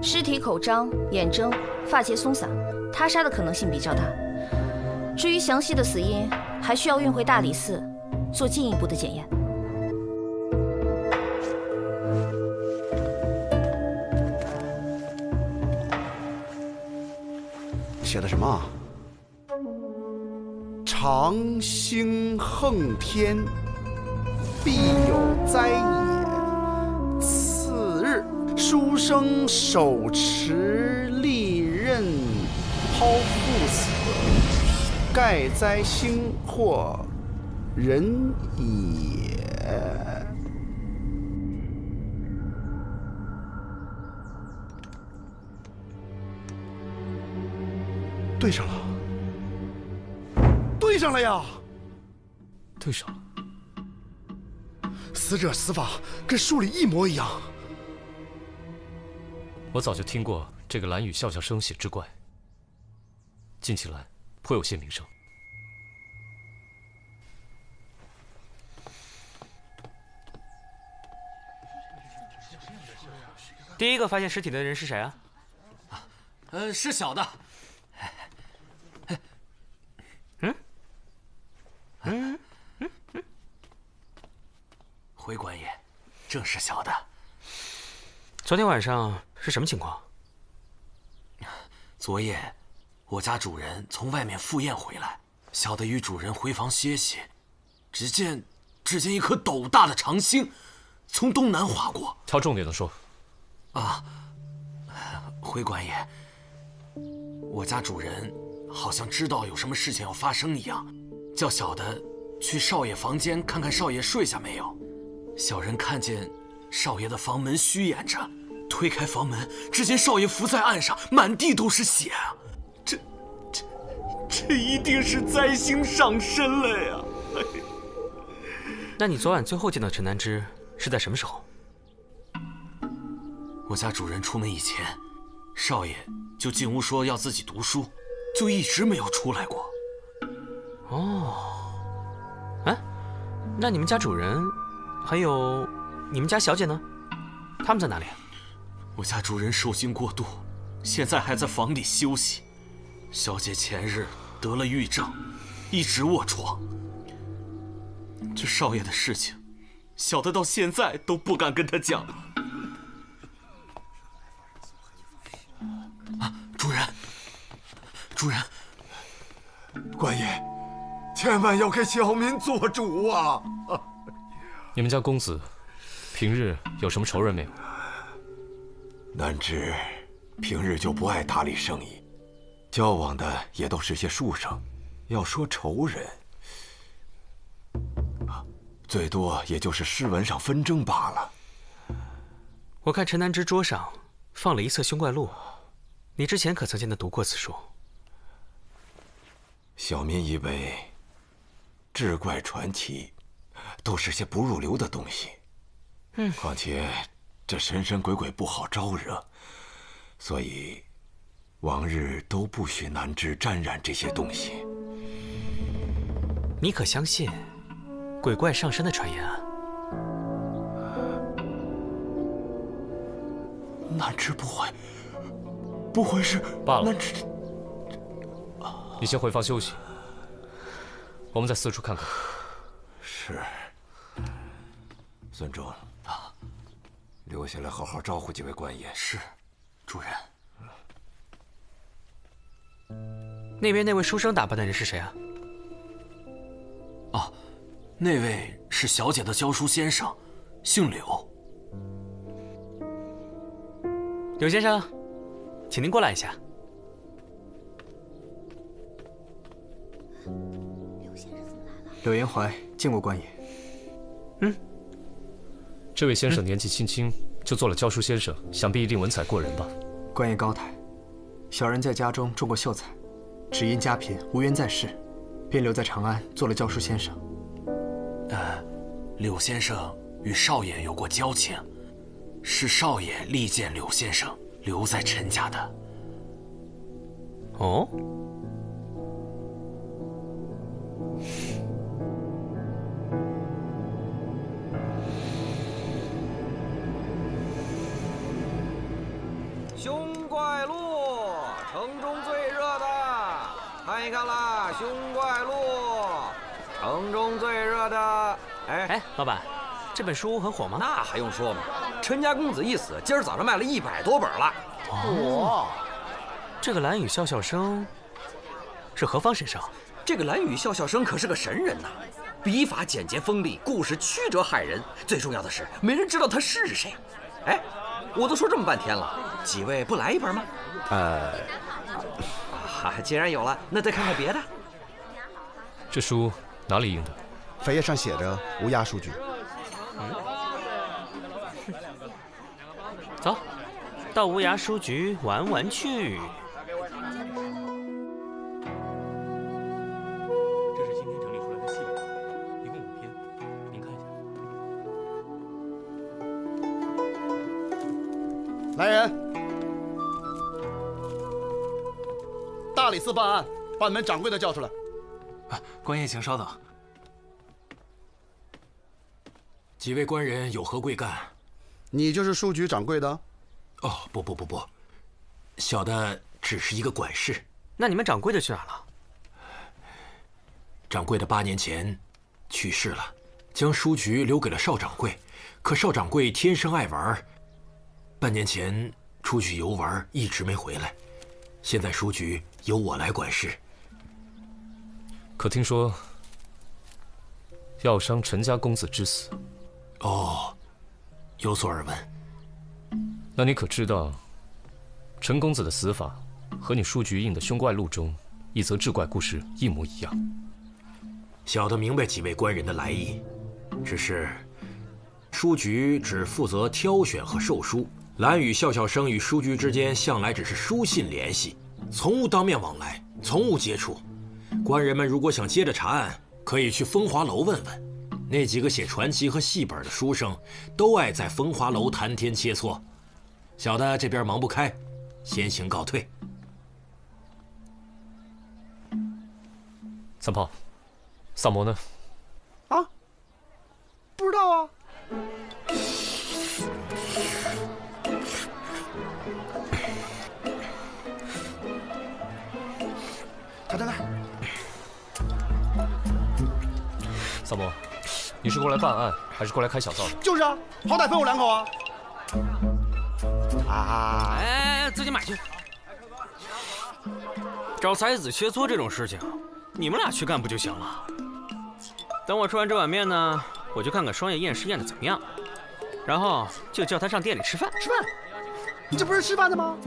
Speaker 3: 尸体口张、眼睁、发结松散，他杀的可能性比较大。至于详细的死因，还需要运回大理寺做进一步的检验。
Speaker 4: 写的什么？长星横天，必有灾也。次日，书生手持利刃，剖腹死，盖灾星或人也。对上了，对上了呀！
Speaker 1: 对上了。
Speaker 4: 死者死法跟书里一模一样。
Speaker 1: 我早就听过这个蓝宇笑笑生血之怪，近起来颇有些名声。
Speaker 2: 第一个发现尸体的人是谁啊？
Speaker 5: 是小的。回官爷，正是小的。
Speaker 2: 昨天晚上是什么情况？
Speaker 12: 昨夜，我家主人从外面赴宴回来，小的与主人回房歇息，只见一颗斗大的长星从东南划过。
Speaker 1: 挑重点的说。
Speaker 12: 回官爷，我家主人好像知道有什么事情要发生一样，叫小的去少爷房间看看少爷睡下没有。小人看见少爷的房门虚掩着，推开房门，只见少爷伏在岸上，满地都是血啊！这一定是灾星上身了呀！
Speaker 2: 那你昨晚最后见到陈南之是在什么时候？
Speaker 12: 我家主人出门以前，少爷就进屋说要自己读书，就一直没有出来过。
Speaker 2: 哦，哎，那你们家主人，还有你们家小姐呢？他们在哪里？
Speaker 12: 我家主人受惊过度，现在还在房里休息。小姐前日得了郁症，一直卧床。这少爷的事情，小的到现在都不敢跟他讲。主人，主人，
Speaker 13: 官爷，千万要给小民做主啊！
Speaker 1: 你们家公子平日有什么仇人没有？
Speaker 13: 南芝平日就不爱打理生意，交往的也都是些书生。要说仇人，最多也就是诗文上纷争罢了。
Speaker 2: 我看陈南之桌上放了一册《凶怪录》，你之前可曾见他读过此书？
Speaker 13: 小民以为，志怪传奇都是些不入流的东西。况且这神神鬼鬼不好招惹，所以往日都不许南芝沾染这些东西。
Speaker 2: 你可相信鬼怪上身的传言啊？
Speaker 13: 南芝不会是
Speaker 1: 罢了。
Speaker 13: 南芝，
Speaker 1: 你先回房休息，我们再四处看看。
Speaker 13: 是。孙忠，留下来好好招呼几位官爷。
Speaker 12: 是，主人。
Speaker 2: 那边那位书生打扮的人是谁啊？
Speaker 12: 哦，那位是小姐的教书先生，姓柳。
Speaker 2: 柳先生，请您过来一下。
Speaker 14: 柳延怀见过官爷。
Speaker 1: 这位先生年纪轻轻就做了教书先生，想必一定文采过人吧？
Speaker 14: 官爷高抬，小人在家中种过秀才，只因家贫无缘在世，便留在长安做了教书先生。
Speaker 12: 柳先生与少爷有过交情，是少爷力荐柳先生留在陈家的。
Speaker 2: 哦。
Speaker 15: 凶怪录，城中最热的，看一看啦！凶怪录，城中最热的。
Speaker 2: 哎，老板，这本书很火吗？
Speaker 15: 那还用说吗？陈家公子一死，今儿早上卖了100多本了。
Speaker 2: 哇，这个蓝雨笑笑生是何方神圣？
Speaker 15: 这个蓝雨笑笑生可是个神人呐，笔法简洁锋利，故事曲折骇人。最重要的是，没人知道他是谁。哎，我都说这么半天了，几位不来一本吗？既然有了，那再看看别的。
Speaker 1: 这书哪里印的？
Speaker 4: 扉页上写着无涯书局。
Speaker 2: 走，到无涯书局玩玩去。
Speaker 11: 这是今天整理出来的系列，一共5篇，您看一下。
Speaker 4: 来人！大理寺办案，把你们掌柜的叫出来。
Speaker 5: 官爷请稍等。几位官人有何贵干？
Speaker 4: 你就是书局掌柜的？
Speaker 5: 哦，不，小的只是一个管事。
Speaker 2: 那你们掌柜的去哪了？
Speaker 5: 掌柜的8年前去世了，将书局留给了邵掌柜。可邵掌柜天生爱玩，半年前出去游玩，一直没回来。现在书局由我来管事。
Speaker 1: 可听说要伤陈家公子之死？
Speaker 5: 哦，有所耳闻。
Speaker 1: 那你可知道，陈公子的死法和你书局印的《凶怪录》中一则志怪故事一模一样？
Speaker 5: 小的明白几位官人的来意，只是书局只负责挑选和售书，蓝雨笑笑生与书局之间向来只是书信联系，从无当面往来，从无接触。官人们如果想接着查案，可以去风华楼问问。那几个写传奇和戏本的书生，都爱在风华楼谈天切磋。小的这边忙不开，先行告退。
Speaker 1: 三炮，萨摩呢？
Speaker 4: 啊？不知道啊。他在那儿。
Speaker 1: 萨摩，你是过来办案，还是过来开小灶的？
Speaker 4: 就是啊，好歹分我2口啊。
Speaker 2: 啊！哎，自己买去。找才子切磋这种事情，你们俩去干不就行了？等我吃完这碗面呢，我就看看双叶验尸验的怎么样，然后就叫他上店里吃饭。
Speaker 4: 吃饭？你这不是吃饭的吗？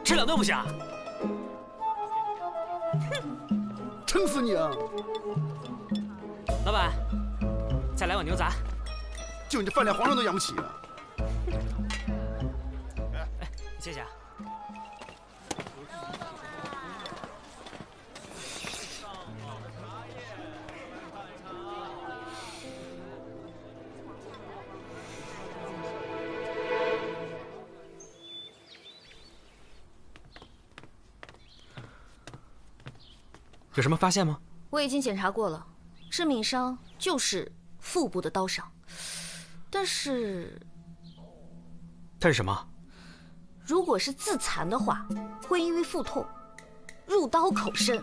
Speaker 2: 吃2顿不行？
Speaker 4: 撑死你啊！
Speaker 2: 老板，再来碗牛杂。
Speaker 4: 就你这饭量，皇上都养不起啊！
Speaker 2: 哎，谢谢啊。有什么发现吗？
Speaker 3: 我已经检查过了，致命伤就是腹部的刀伤，但是
Speaker 2: 它是什么？
Speaker 3: 如果是自残的话，会因为腹痛，入刀口深，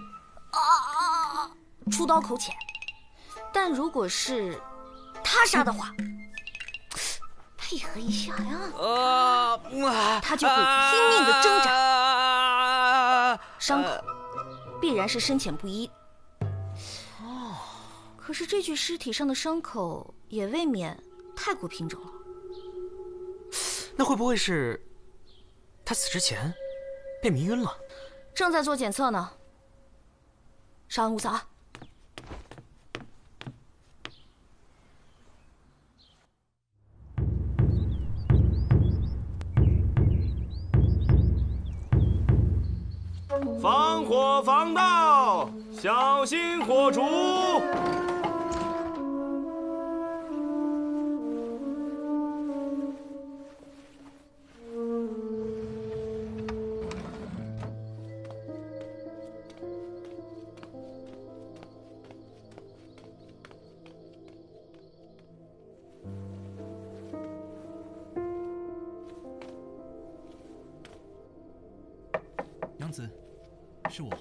Speaker 3: 出刀口浅；但如果是他杀的话，配合一下呀，他就会拼命的挣扎，伤口必然是深浅不一。可是这具尸体上的伤口也未免太过平整了。
Speaker 2: 那会不会是他死之前被迷晕了？
Speaker 3: 正在做检测呢。稍安勿躁啊。
Speaker 16: 防火防盗，小心火烛。
Speaker 17: 娘子，是我。
Speaker 18: 快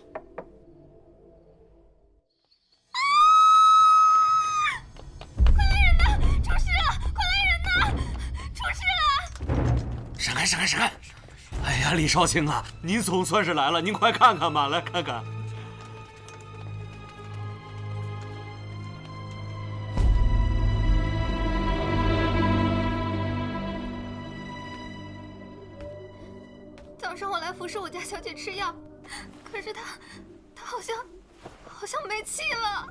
Speaker 18: 来人呐！出事了！快来人呐！出事了！
Speaker 12: 闪开！闪开！闪开！哎呀，李少卿啊，您总算是来了，您快看看吧，来看看。
Speaker 18: 早上我来服侍我家小姐吃药，可是她好像没气了。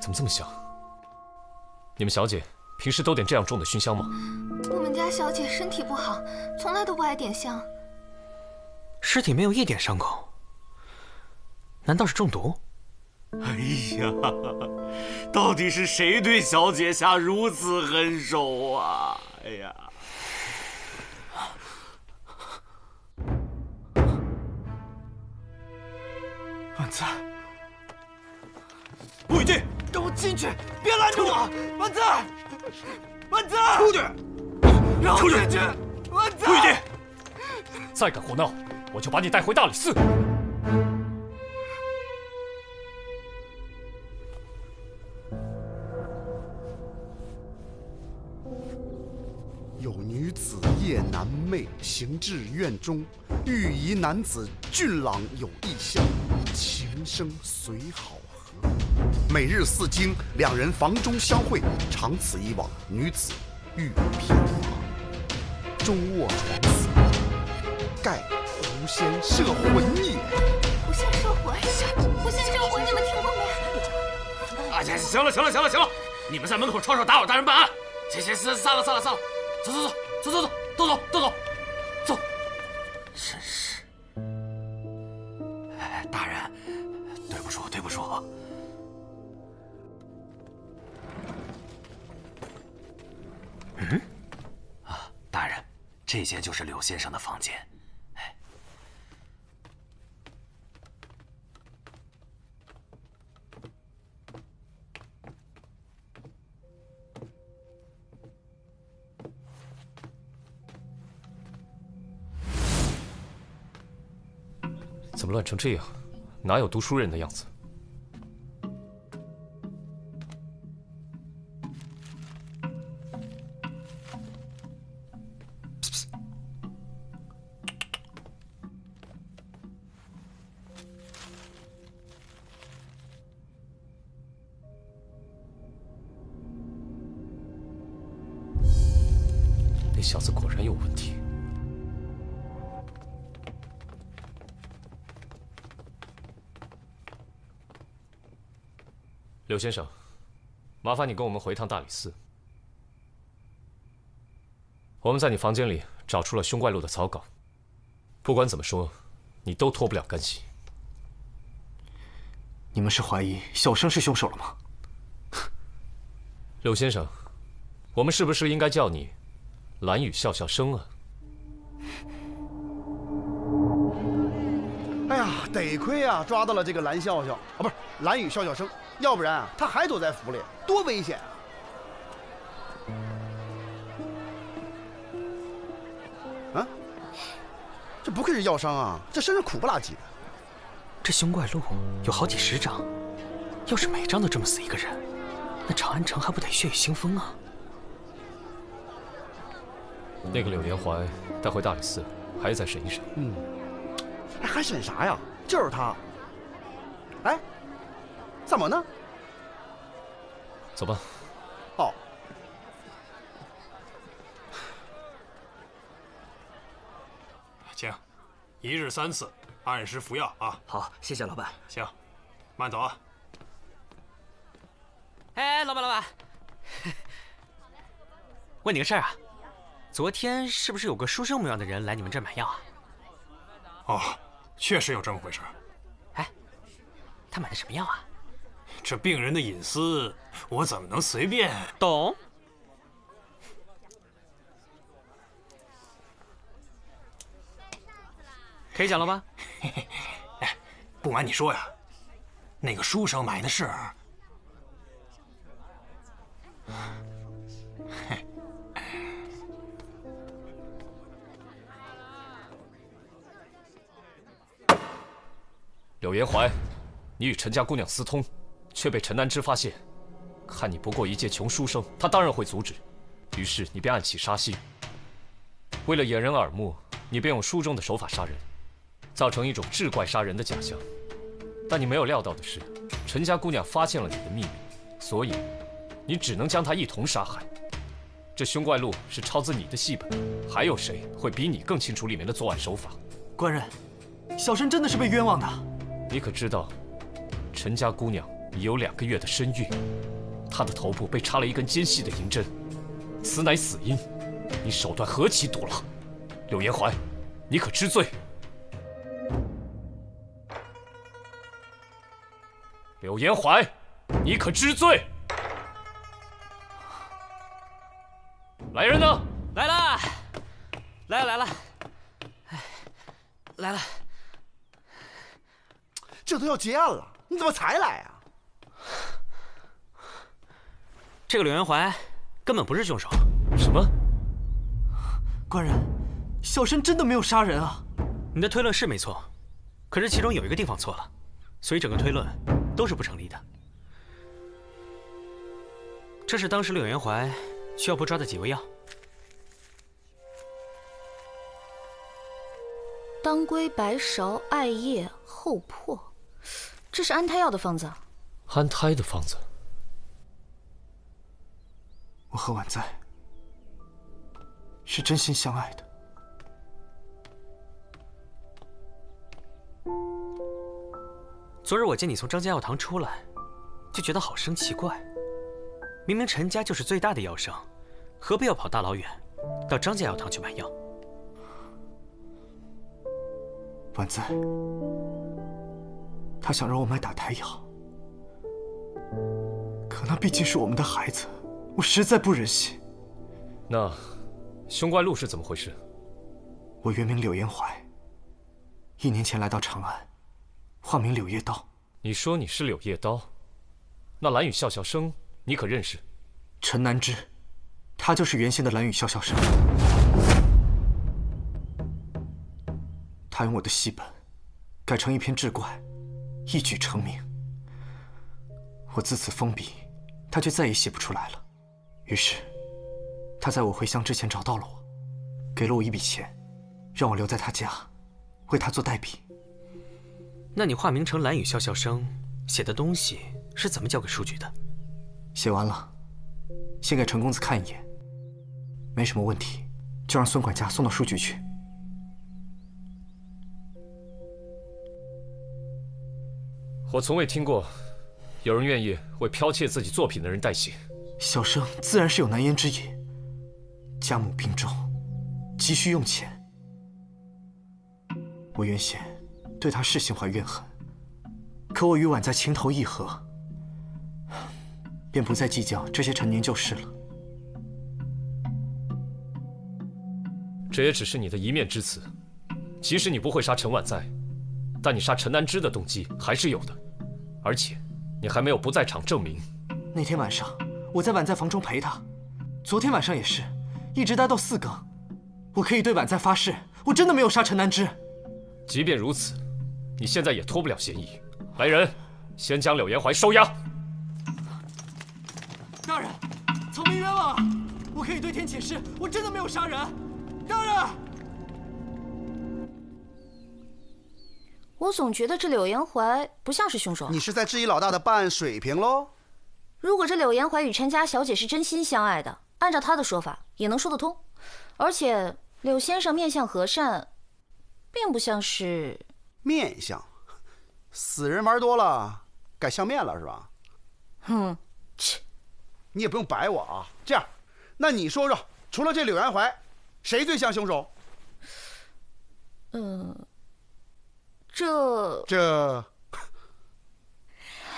Speaker 1: 怎么这么香？你们小姐平时都点这样重的熏香吗？
Speaker 18: 我们家小姐身体不好，从来都不爱点香。
Speaker 2: 尸体没有一点伤口，难道是中毒？
Speaker 12: 哎呀，到底是谁对小姐下如此狠手啊？哎呀！
Speaker 16: 万子，不许进！
Speaker 6: 让我进去，别拦住我！万子，万子，
Speaker 16: 出去！
Speaker 6: 让我进去！万子，
Speaker 16: 不许进！
Speaker 1: 再敢胡闹，我就把你带回大理寺。
Speaker 4: 有女子夜难寐，行至院中，遇疑男子俊朗有异香，情生随好合。每日4经，两人房中相会，长此以往，女子欲偏乏，终卧床死。盖狐仙摄魂也。
Speaker 18: 狐仙摄魂，狐仙摄魂，你们听过没？
Speaker 12: 啊，行了，你们在门口吵吵打扰大人办案。行，散了，走，真是。哎，大人，对不住。这间就是柳先生的房间。哎，
Speaker 1: 怎么乱成这样？哪有读书人的样子？那小子果然有问题。柳先生，麻烦你跟我们回趟大理寺。我们在你房间里找出了凶怪录的草稿，不管怎么说，你都脱不了干系。
Speaker 14: 你们是怀疑小生是凶手了吗？
Speaker 1: 柳先生，我们是不是应该叫你蓝雨笑笑生啊？
Speaker 4: 哎呀，得亏啊，抓到了这个蓝笑笑啊，不是蓝雨笑笑生，要不然啊，他还躲在府里，多危险啊！啊，这不愧是药商啊，这身上苦不拉几的。
Speaker 2: 这凶怪录有好几十张，要是每张都这么死一个人，那长安城还不得血雨腥风啊？
Speaker 1: 那个柳连怀带回大理寺，还在审一审。
Speaker 4: 哎，还审啥呀？就是他。哎，怎么呢？
Speaker 1: 走吧。
Speaker 4: 哦。
Speaker 7: 请，1日3次，按时服药啊。
Speaker 2: 好，谢谢老板。
Speaker 7: 行，慢走啊。
Speaker 2: 哎，老板，问你个事儿啊，昨天是不是有个书生模样的人来你们这儿买药啊？
Speaker 7: 哦，确实有这么回事。
Speaker 2: 哎，他买的什么药啊？
Speaker 7: 这病人的隐私，我怎么能随便？
Speaker 2: 懂。可以讲了吧？
Speaker 7: 哎，不瞒你说呀，那个书生买的是……
Speaker 1: 柳延怀，你与陈家姑娘私通，却被陈安之发现。看你不过一介穷书生，他当然会阻止。于是你便暗起杀心。为了掩人耳目，你便用书中的手法杀人，造成一种志怪杀人的假象。但你没有料到的是，陈家姑娘发现了你的秘密，所以你只能将她一同杀害。这凶怪录是抄自你的戏本，还有谁会比你更清楚里面的作案手法？
Speaker 14: 官人，小生真的是被冤枉的。
Speaker 1: 你可知道，陈家姑娘已有2个月的身孕，她的头部被插了一根尖细的银针，此乃死因。你手段何其毒辣！柳延怀，你可知罪？柳延怀，你可知罪？来人呢？
Speaker 2: 来了，来了，来了。
Speaker 4: 这都要结案了，你怎么才来啊？
Speaker 2: 这个柳延怀根本不是凶手。
Speaker 1: 什么？
Speaker 14: 官人，小生真的没有杀人啊！
Speaker 2: 你的推论是没错，可是其中有一个地方错了，所以整个推论都是不成立的。这是当时柳延怀需要被抓的几味药。
Speaker 3: 当归、白芍、艾叶、厚朴，这是安胎药的方子。
Speaker 1: 安胎的方子。
Speaker 14: 我和婉在是真心相爱的。
Speaker 2: 昨日我见你从张家药堂出来，就觉得好生奇怪。明明陈家就是最大的药商，何必要跑大老远到张家药堂去买药？
Speaker 14: 婉在，他想让我买打胎药，可那毕竟是我们的孩子，我实在不忍心。
Speaker 1: 那凶怪录是怎么回事？
Speaker 14: 我原名柳延怀，1年前来到长安，化名柳叶刀。
Speaker 1: 你说你是柳叶刀，那蓝羽笑笑生你可认识？
Speaker 14: 陈南之，他就是原先的蓝羽笑笑生。他用我的戏本改成一篇志怪，一举成名。我自此封笔，他就再也写不出来了。于是，他在我回乡之前找到了我，给了我一笔钱，让我留在他家，为他做代笔。
Speaker 2: 那你化名成蓝羽笑笑生，写的东西是怎么交给书局的？
Speaker 14: 写完了，先给陈公子看一眼，没什么问题，就让孙管家送到书局去。
Speaker 1: 我从未听过有人愿意为剽窃自己作品的人代写。
Speaker 14: 小生自然是有难言之隐，家母病重，急需用钱。我原先对他是心怀怨恨，可我与婉在情投意合，便不再计较这些陈年旧事了。
Speaker 1: 这也只是你的一面之词。即使你不会杀陈婉在，但你杀陈南之的动机还是有的，而且你还没有不在场证明。
Speaker 14: 那天晚上我在婉在房中陪他，昨天晚上也是，一直待到4更。我可以对婉在发誓，我真的没有杀陈南之。
Speaker 1: 即便如此，你现在也脱不了嫌疑。来人，先将柳延怀收押。
Speaker 14: 大人，草民冤枉！我可以对天起誓，我真的没有杀人。大人，
Speaker 3: 我总觉得这柳延怀不像是凶手。
Speaker 4: 你是在质疑老大的办案水平喽？
Speaker 3: 如果这柳延怀与陈家小姐是真心相爱的，按照他的说法也能说得通。而且柳先生面相和善，并不像是
Speaker 4: 面相。死人玩多了，改相面了是吧？
Speaker 3: 切，
Speaker 4: 你也不用白我啊。这样，那你说说，除了这柳延怀，谁最像凶手？这。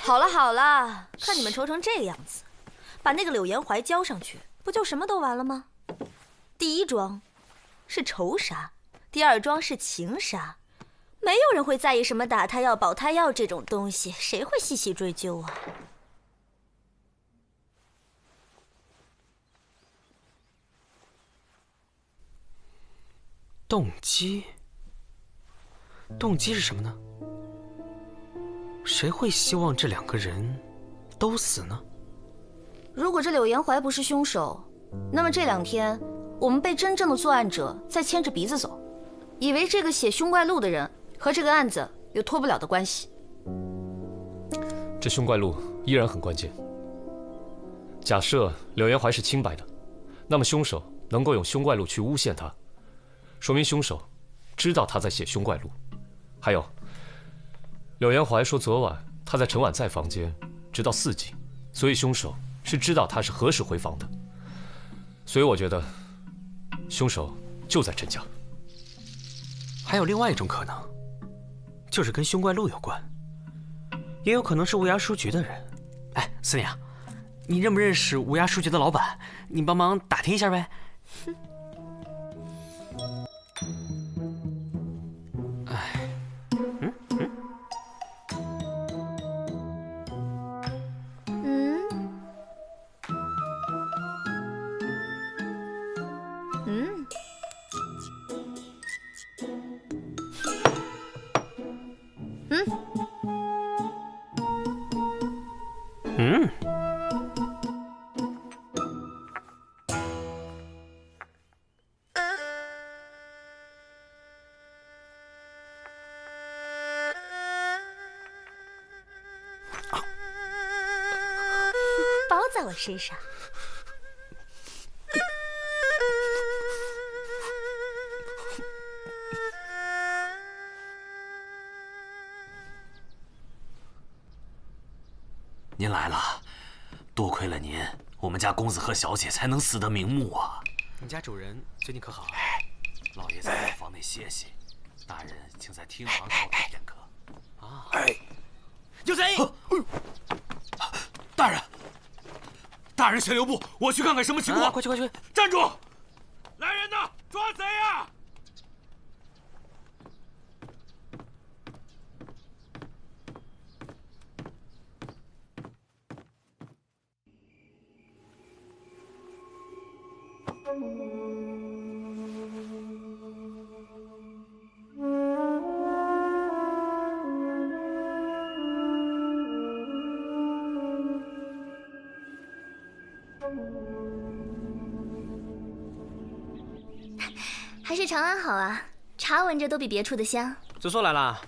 Speaker 3: 好了好了，看你们愁成这个样子，把那个柳延怀交上去，不就什么都完了吗？第一桩是仇杀，第二桩是情杀，没有人会在意什么打胎药、保胎药这种东西，谁会细细追究啊？
Speaker 2: 动机是什么呢？谁会希望这2个人都死呢？
Speaker 3: 如果这柳延怀不是凶手，那么这2天我们被真正的作案者在牵着鼻子走，以为这个写凶怪录的人和这个案子有脱不了的关系。
Speaker 1: 这凶怪录依然很关键。假设柳延怀是清白的，那么凶手能够用凶怪录去诬陷他，说明凶手知道他在写凶怪录。还有，柳延怀说昨晚他在陈婉在房间直到4更，所以凶手是知道他是何时回房的。所以我觉得凶手就在陈家。
Speaker 2: 还有另外一种可能，就是跟凶怪录有关，也有可能是乌鸦书局的人。哎，思念，你认不认识乌鸦书局的老板？你帮忙打听一下呗。
Speaker 3: 包在我身上。
Speaker 12: 您来了，多亏了您，我们家公子和小姐才能死得瞑目啊！
Speaker 2: 你家主人最近可好？
Speaker 12: 老爷在房内歇息，大人请在厅房稍等片刻。啊！
Speaker 5: 有贼！
Speaker 12: 大人，大人先留步，我去看看什么情况。
Speaker 2: 快去！
Speaker 12: 站住！
Speaker 16: 来人呐，抓贼呀！
Speaker 3: 还是长安好啊，茶闻着都比别处的香。
Speaker 2: 紫苏来了。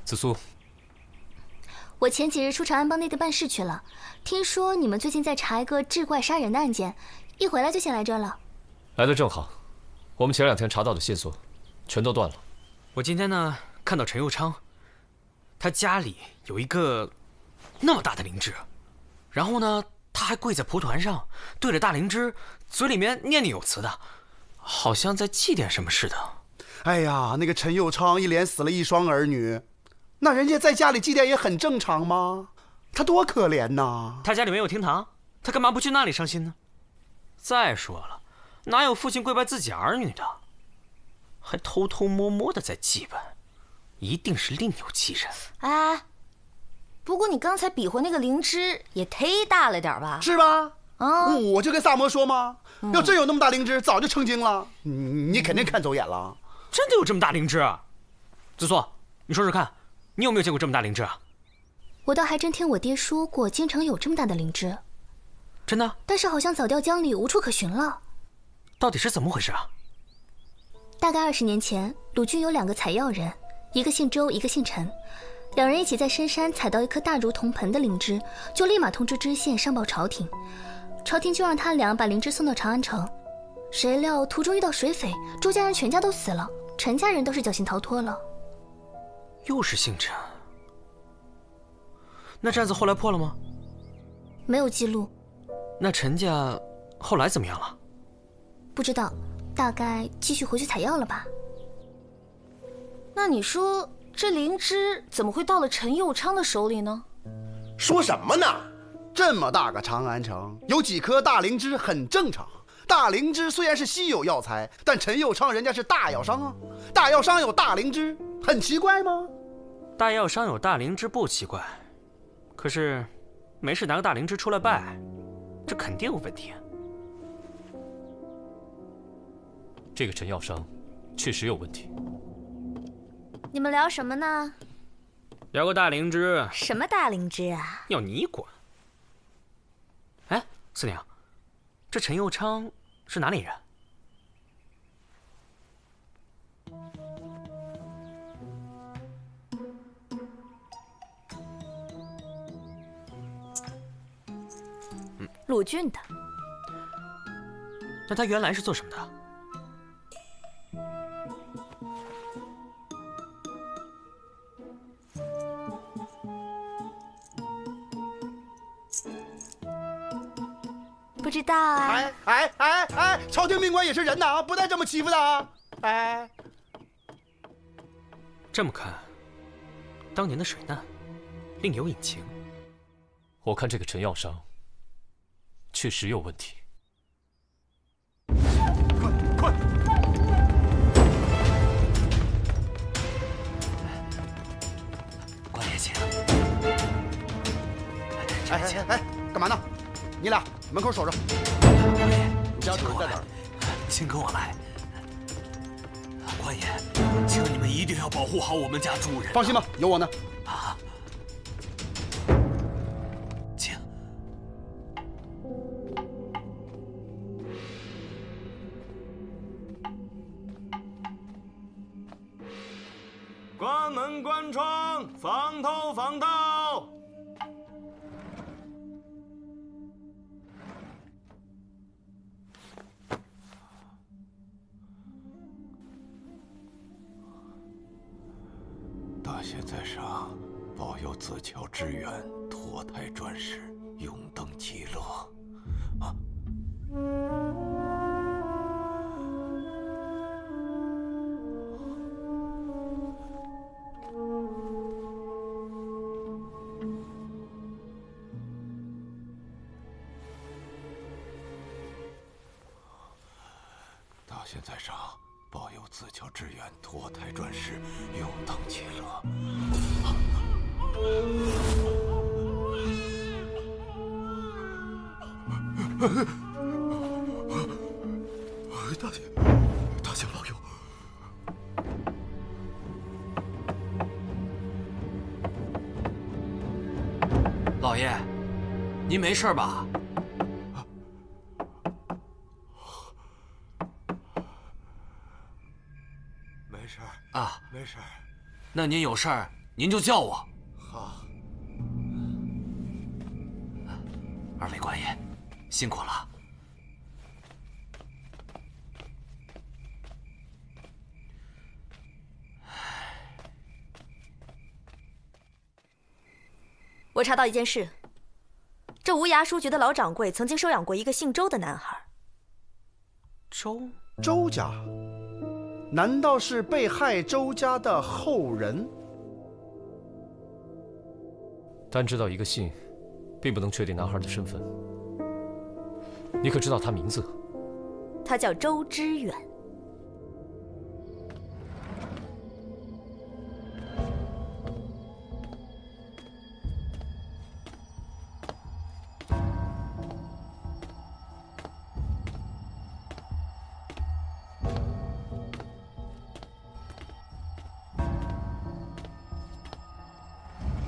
Speaker 1: 紫苏，
Speaker 3: 我前几日出长安帮内的办事去了，听说你们最近在查一个志怪杀人的案件，一回来就先来这儿了。
Speaker 1: 来得正好，我们前2天查到的线索全都断了。
Speaker 2: 我今天呢看到陈佑昌，他家里有一个那么大的灵芝，然后呢他还跪在蒲团上，对着大灵芝，嘴里面念念有词的，好像在祭奠什么似的。
Speaker 4: 哎呀，那个陈佑昌一连死了1双儿女，那人家在家里祭奠也很正常吗？他多可怜呐！
Speaker 2: 他家里没有厅堂，他干嘛不去那里伤心呢？再说了，哪有父亲跪拜自己儿女的？还偷偷摸摸的在祭拜，一定是另有其人。
Speaker 3: 哎，不过你刚才比划那个灵芝也忒大了点吧？
Speaker 4: 是吧？
Speaker 3: 啊，
Speaker 4: 我就跟萨摩说嘛，要真有那么大灵芝，早就成精了。你肯定看走眼了。
Speaker 2: 真的有这么大灵芝啊？紫苏，你说说看，你有没有见过这么大灵芝啊？
Speaker 3: 我倒还真听我爹说过，京城有这么大的灵芝。
Speaker 2: 真的？
Speaker 3: 但是好像早掉江里，无处可寻了。
Speaker 2: 到底是怎么回事啊？
Speaker 3: 大概20年前，鲁郡有2个采药人，一个姓周，一个姓陈。2人一起在深山采到一颗大如铜盆的灵芝，就立马通知知县上报朝廷。朝廷就让他俩把灵芝送到长安城。谁料途中遇到水匪，周家人全家都死了，陈家人都是侥幸逃脱了。
Speaker 2: 又是姓陈。那案子后来破了吗？
Speaker 3: 没有记录。
Speaker 2: 那陈家后来怎么样了？
Speaker 3: 不知道，大概继续回去采药了吧。那你说这灵芝怎么会到了陈佑昌的手里呢？
Speaker 4: 说什么呢？这么大个长安城，有几颗大灵芝很正常。大灵芝虽然是稀有药材，但陈佑昌人家是大药商啊，大药商有大灵芝，很奇怪吗？
Speaker 2: 大药商有大灵芝不奇怪，可是没事拿个大灵芝出来拜，这肯定有问题。
Speaker 1: 这个陈药商确实有问题。
Speaker 3: 你们聊什么呢？
Speaker 2: 聊个大灵芝。
Speaker 3: 什么大灵芝啊？
Speaker 2: 要你管。哎，四娘，这陈佑昌是哪里人？
Speaker 3: 鲁郡的。
Speaker 2: 那他原来是做什么的？
Speaker 3: 不知道啊。
Speaker 4: 哎，朝廷命官也是人呐，不带这么欺负的啊！哎，
Speaker 2: 这么看，当年的水难另有隐情。
Speaker 1: 我看这个陈药商确实有问题。
Speaker 4: 快！
Speaker 2: 官爷请。
Speaker 4: 哎，干嘛呢？你俩门口守着。你家主人在哪儿？
Speaker 12: 请跟我来。官爷，请你们一定要保护好我们家主人。
Speaker 4: 放心吧，有我呢。
Speaker 12: 啊，请。
Speaker 16: 关门关窗，防偷防盗。
Speaker 13: 大仙在上，保佑子乔之源脱胎转世，永登极乐。啊！大仙在上，保佑子乔之源脱胎转世，永登极乐。大仙保佑！
Speaker 12: 老爷，您没事吧？
Speaker 13: 没事
Speaker 12: 啊，
Speaker 13: 没事。
Speaker 12: 那您有事儿，您就叫我。
Speaker 13: 好。
Speaker 12: 二位官爷，辛苦了。
Speaker 19: 我查到一件事，这无涯书局的老掌柜曾经收养过一个姓周的男孩。
Speaker 4: 周家？难道是被害周家的后人？
Speaker 1: 单知道一个姓，并不能确定男孩的身份。你可知道他名字？
Speaker 19: 他叫周知远。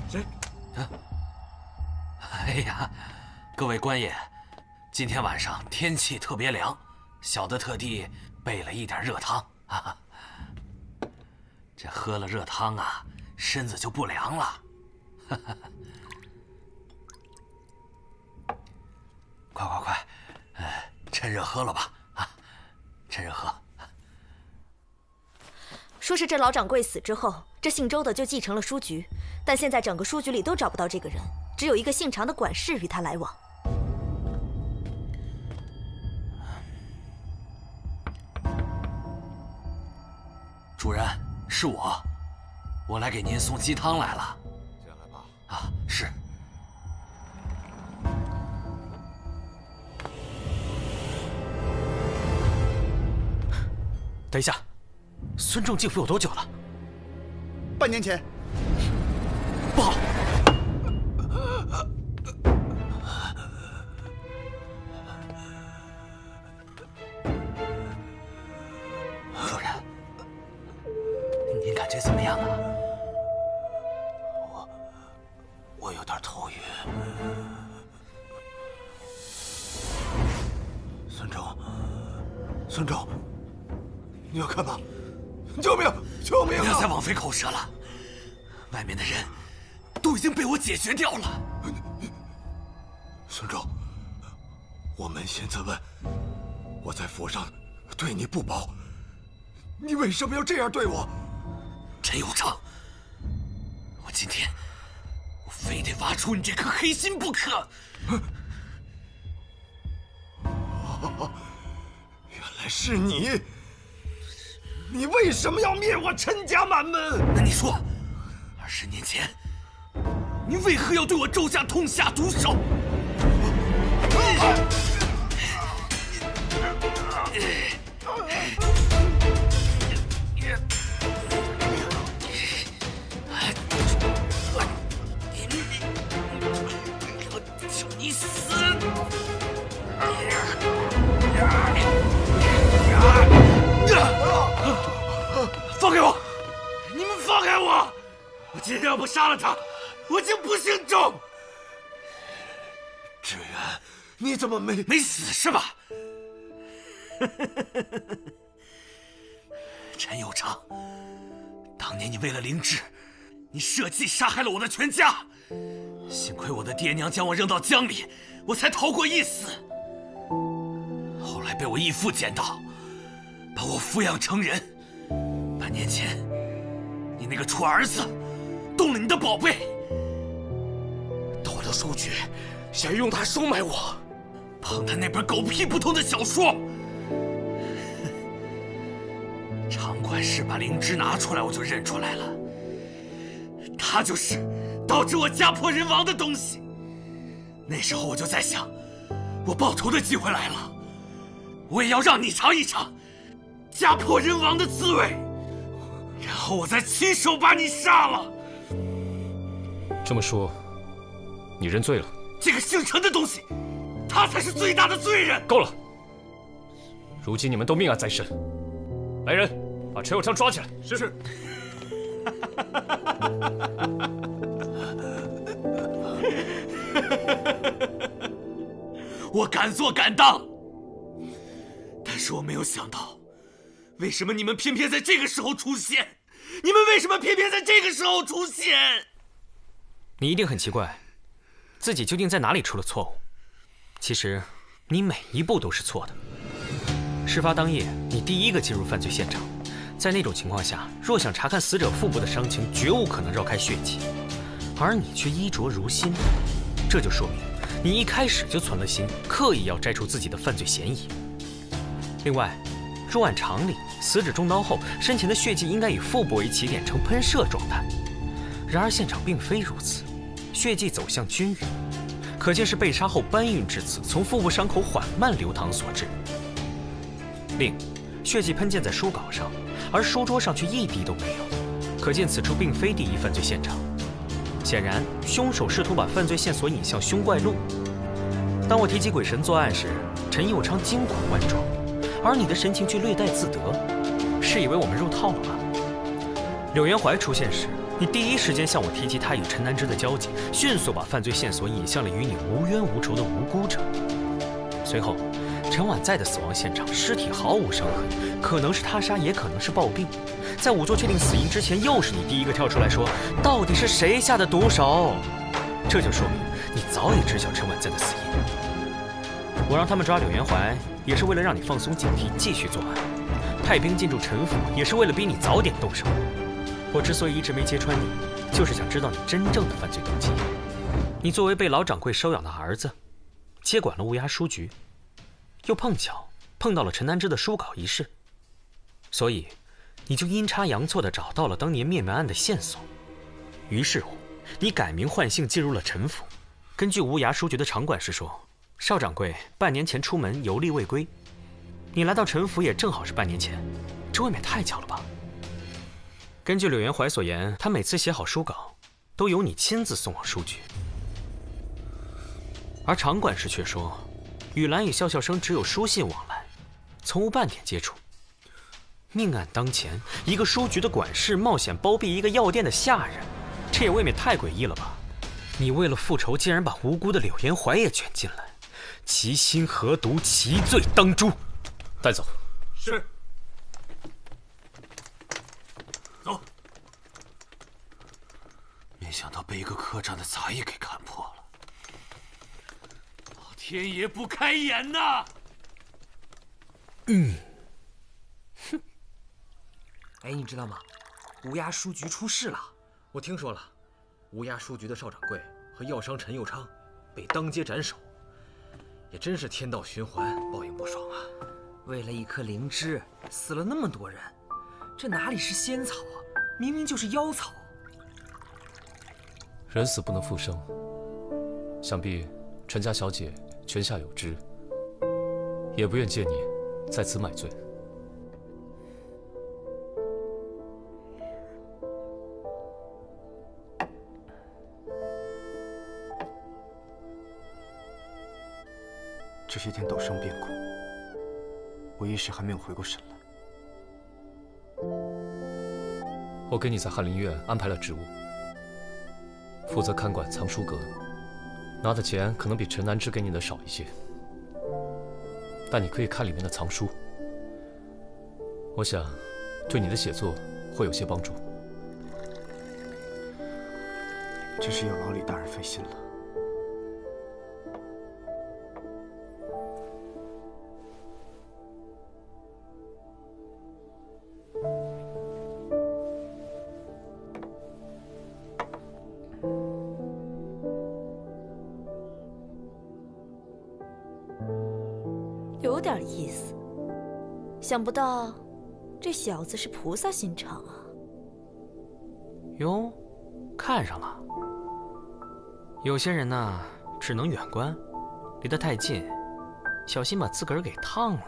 Speaker 12: 谁？啊！哎呀，各位官爷，今天晚上天气特别凉，小的特地备了一点热汤啊。这喝了热汤啊，身子就不凉了。快，趁热喝了吧啊！趁热喝。
Speaker 19: 说是这老掌柜死之后，这姓周的就继承了书局，但现在整个书局里都找不到这个人，只有一个姓常的管事与他来往。
Speaker 12: 主人，是我来给您送鸡汤来了。
Speaker 13: 进来吧。
Speaker 12: 啊，是。
Speaker 2: 等一下，孙仲进府有多久了？
Speaker 4: 半年前。
Speaker 2: 不好！
Speaker 12: 主人，您感觉怎么样啊？
Speaker 13: 我有点头晕。孙仲，你要干嘛？救命！救命啊！
Speaker 12: 不要再枉费口舌了，外面的人都已经被我解决掉了。
Speaker 13: 孙仲，我扪心自问，我在府上对你不薄，你为什么要这样对我？
Speaker 12: 陈有昌，我今天非得挖出你这颗黑心不可。
Speaker 13: 原来是你！你为什么要灭我陈家满门？
Speaker 12: 那你说，20年前，你为何要对我周家痛下毒手？你死！放开我！你们放开我！我今天要不杀了他，我就不姓周。
Speaker 13: 志远，你怎么没
Speaker 12: 死是吧？陈有昌，当年你为了灵芝，你设计杀害了我的全家。幸亏我的爹娘将我扔到江里，我才逃过一死。后来被我义父捡到，把我抚养成人。半年前，你那个臭儿子动了你的宝贝，
Speaker 2: 到了书局，想用它收买我，
Speaker 12: 碰他那本狗屁不通的小说。常管事把灵芝拿出来，我就认出来了，他就是导致我家破人亡的东西。那时候我就在想，我报仇的机会来了，我也要让你尝一尝家破人亡的滋味，然后我再亲手把你杀了。
Speaker 1: 这么说，你认罪了？
Speaker 12: 这个姓陈的东西，他才是最大的罪人。
Speaker 1: 够了！如今你们都命案在身，来人，把陈有昌抓起来。
Speaker 7: 是。
Speaker 12: 我敢做敢当，但是我没有想到，为什么你们偏偏在这个时候出现？你们为什么偏偏在这个时候出现？
Speaker 2: 你一定很奇怪，自己究竟在哪里出了错误？其实，你每一步都是错的。事发当夜，你第一个进入犯罪现场，在那种情况下，若想查看死者腹部的伤情，绝无可能绕开血迹，而你却衣着如新，这就说明你一开始就存了心，刻意要摘除自己的犯罪嫌疑。另外，若按常理，死者中刀后，身前的血迹应该以腹部为起点呈喷射状态，然而现场并非如此，血迹走向均匀，可见是被杀后搬运至此，从腹部伤口缓慢流淌所致。另，血迹喷溅在书稿上，而书桌上却一滴都没有，可见此处并非第一犯罪现场。显然，凶手试图把犯罪线索引向凶怪路。当我提及鬼神作案时，陈佑昌惊恐万状，而你的神情却略带自得，是以为我们入套了吗？柳元怀出现时，你第一时间向我提及他与陈南之的交集，迅速把犯罪线索引向了与你无冤无仇的无辜者。随后，陈婉在的死亡现场，尸体毫无伤痕，可能是他杀，也可能是暴病。在仵作确定死因之前，又是你第一个跳出来说，到底是谁下的毒手？这就说明你早已知晓陈婉在的死因。我让他们抓柳元怀，也是为了让你放松警惕，继续作案；派兵进驻陈府，也是为了逼你早点动手。我之所以一直没揭穿你，就是想知道你真正的犯罪动机。你作为被老掌柜收养的儿子，接管了乌鸦书局，又碰巧碰到了陈南之的书稿一事，所以你就阴差阳错地找到了当年灭门案的线索。于是乎，你改名换姓进入了陈府。根据无涯书局的场馆师说，邵掌柜半年前出门游历未归，你来到陈府也正好是半年前，这未免太巧了吧？根据柳元怀所言，他每次写好书稿，都由你亲自送往书局。而场馆师却说，雨兰与笑笑生只有书信往来，从无半点接触。命案当前，一个书局的管事冒险包庇一个药店的下人，这也未免太诡异了吧？你为了复仇，竟然把无辜的柳元怀也卷进来，其心何毒，其罪当诛。
Speaker 1: 带走。
Speaker 7: 是。走。
Speaker 12: 没想到被一个客栈的杂役给看破了，老天爷不开眼呐！
Speaker 6: 哼。哎，你知道吗？乌鸦书局出事了。
Speaker 2: 我听说了，乌鸦书局的邵掌柜和药商陈佑昌被当街斩首，也真是天道循环，报应不爽啊！
Speaker 6: 为了一颗灵芝，死了那么多人，这哪里是仙草啊，明明就是妖草。
Speaker 1: 人死不能复生，想必陈家小姐泉下有知，也不愿见你在此买罪。
Speaker 14: 这些天陡生变故，我一时还没有回过神来。
Speaker 1: 我给你在翰林院安排了职务，负责看管藏书阁，拿的钱可能比陈南之给你的少一些，但你可以看里面的藏书，我想对你的写作会有些帮助。
Speaker 14: 真是有劳李大人费心了。
Speaker 19: 有点意思，想不到这小子是菩萨心肠啊！
Speaker 2: 哟，看上了。有些人呢，只能远观，离得太近，小心把自个儿给烫了。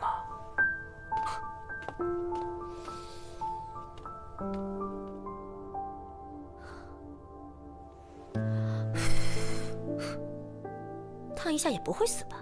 Speaker 19: 烫一下也不会死吧？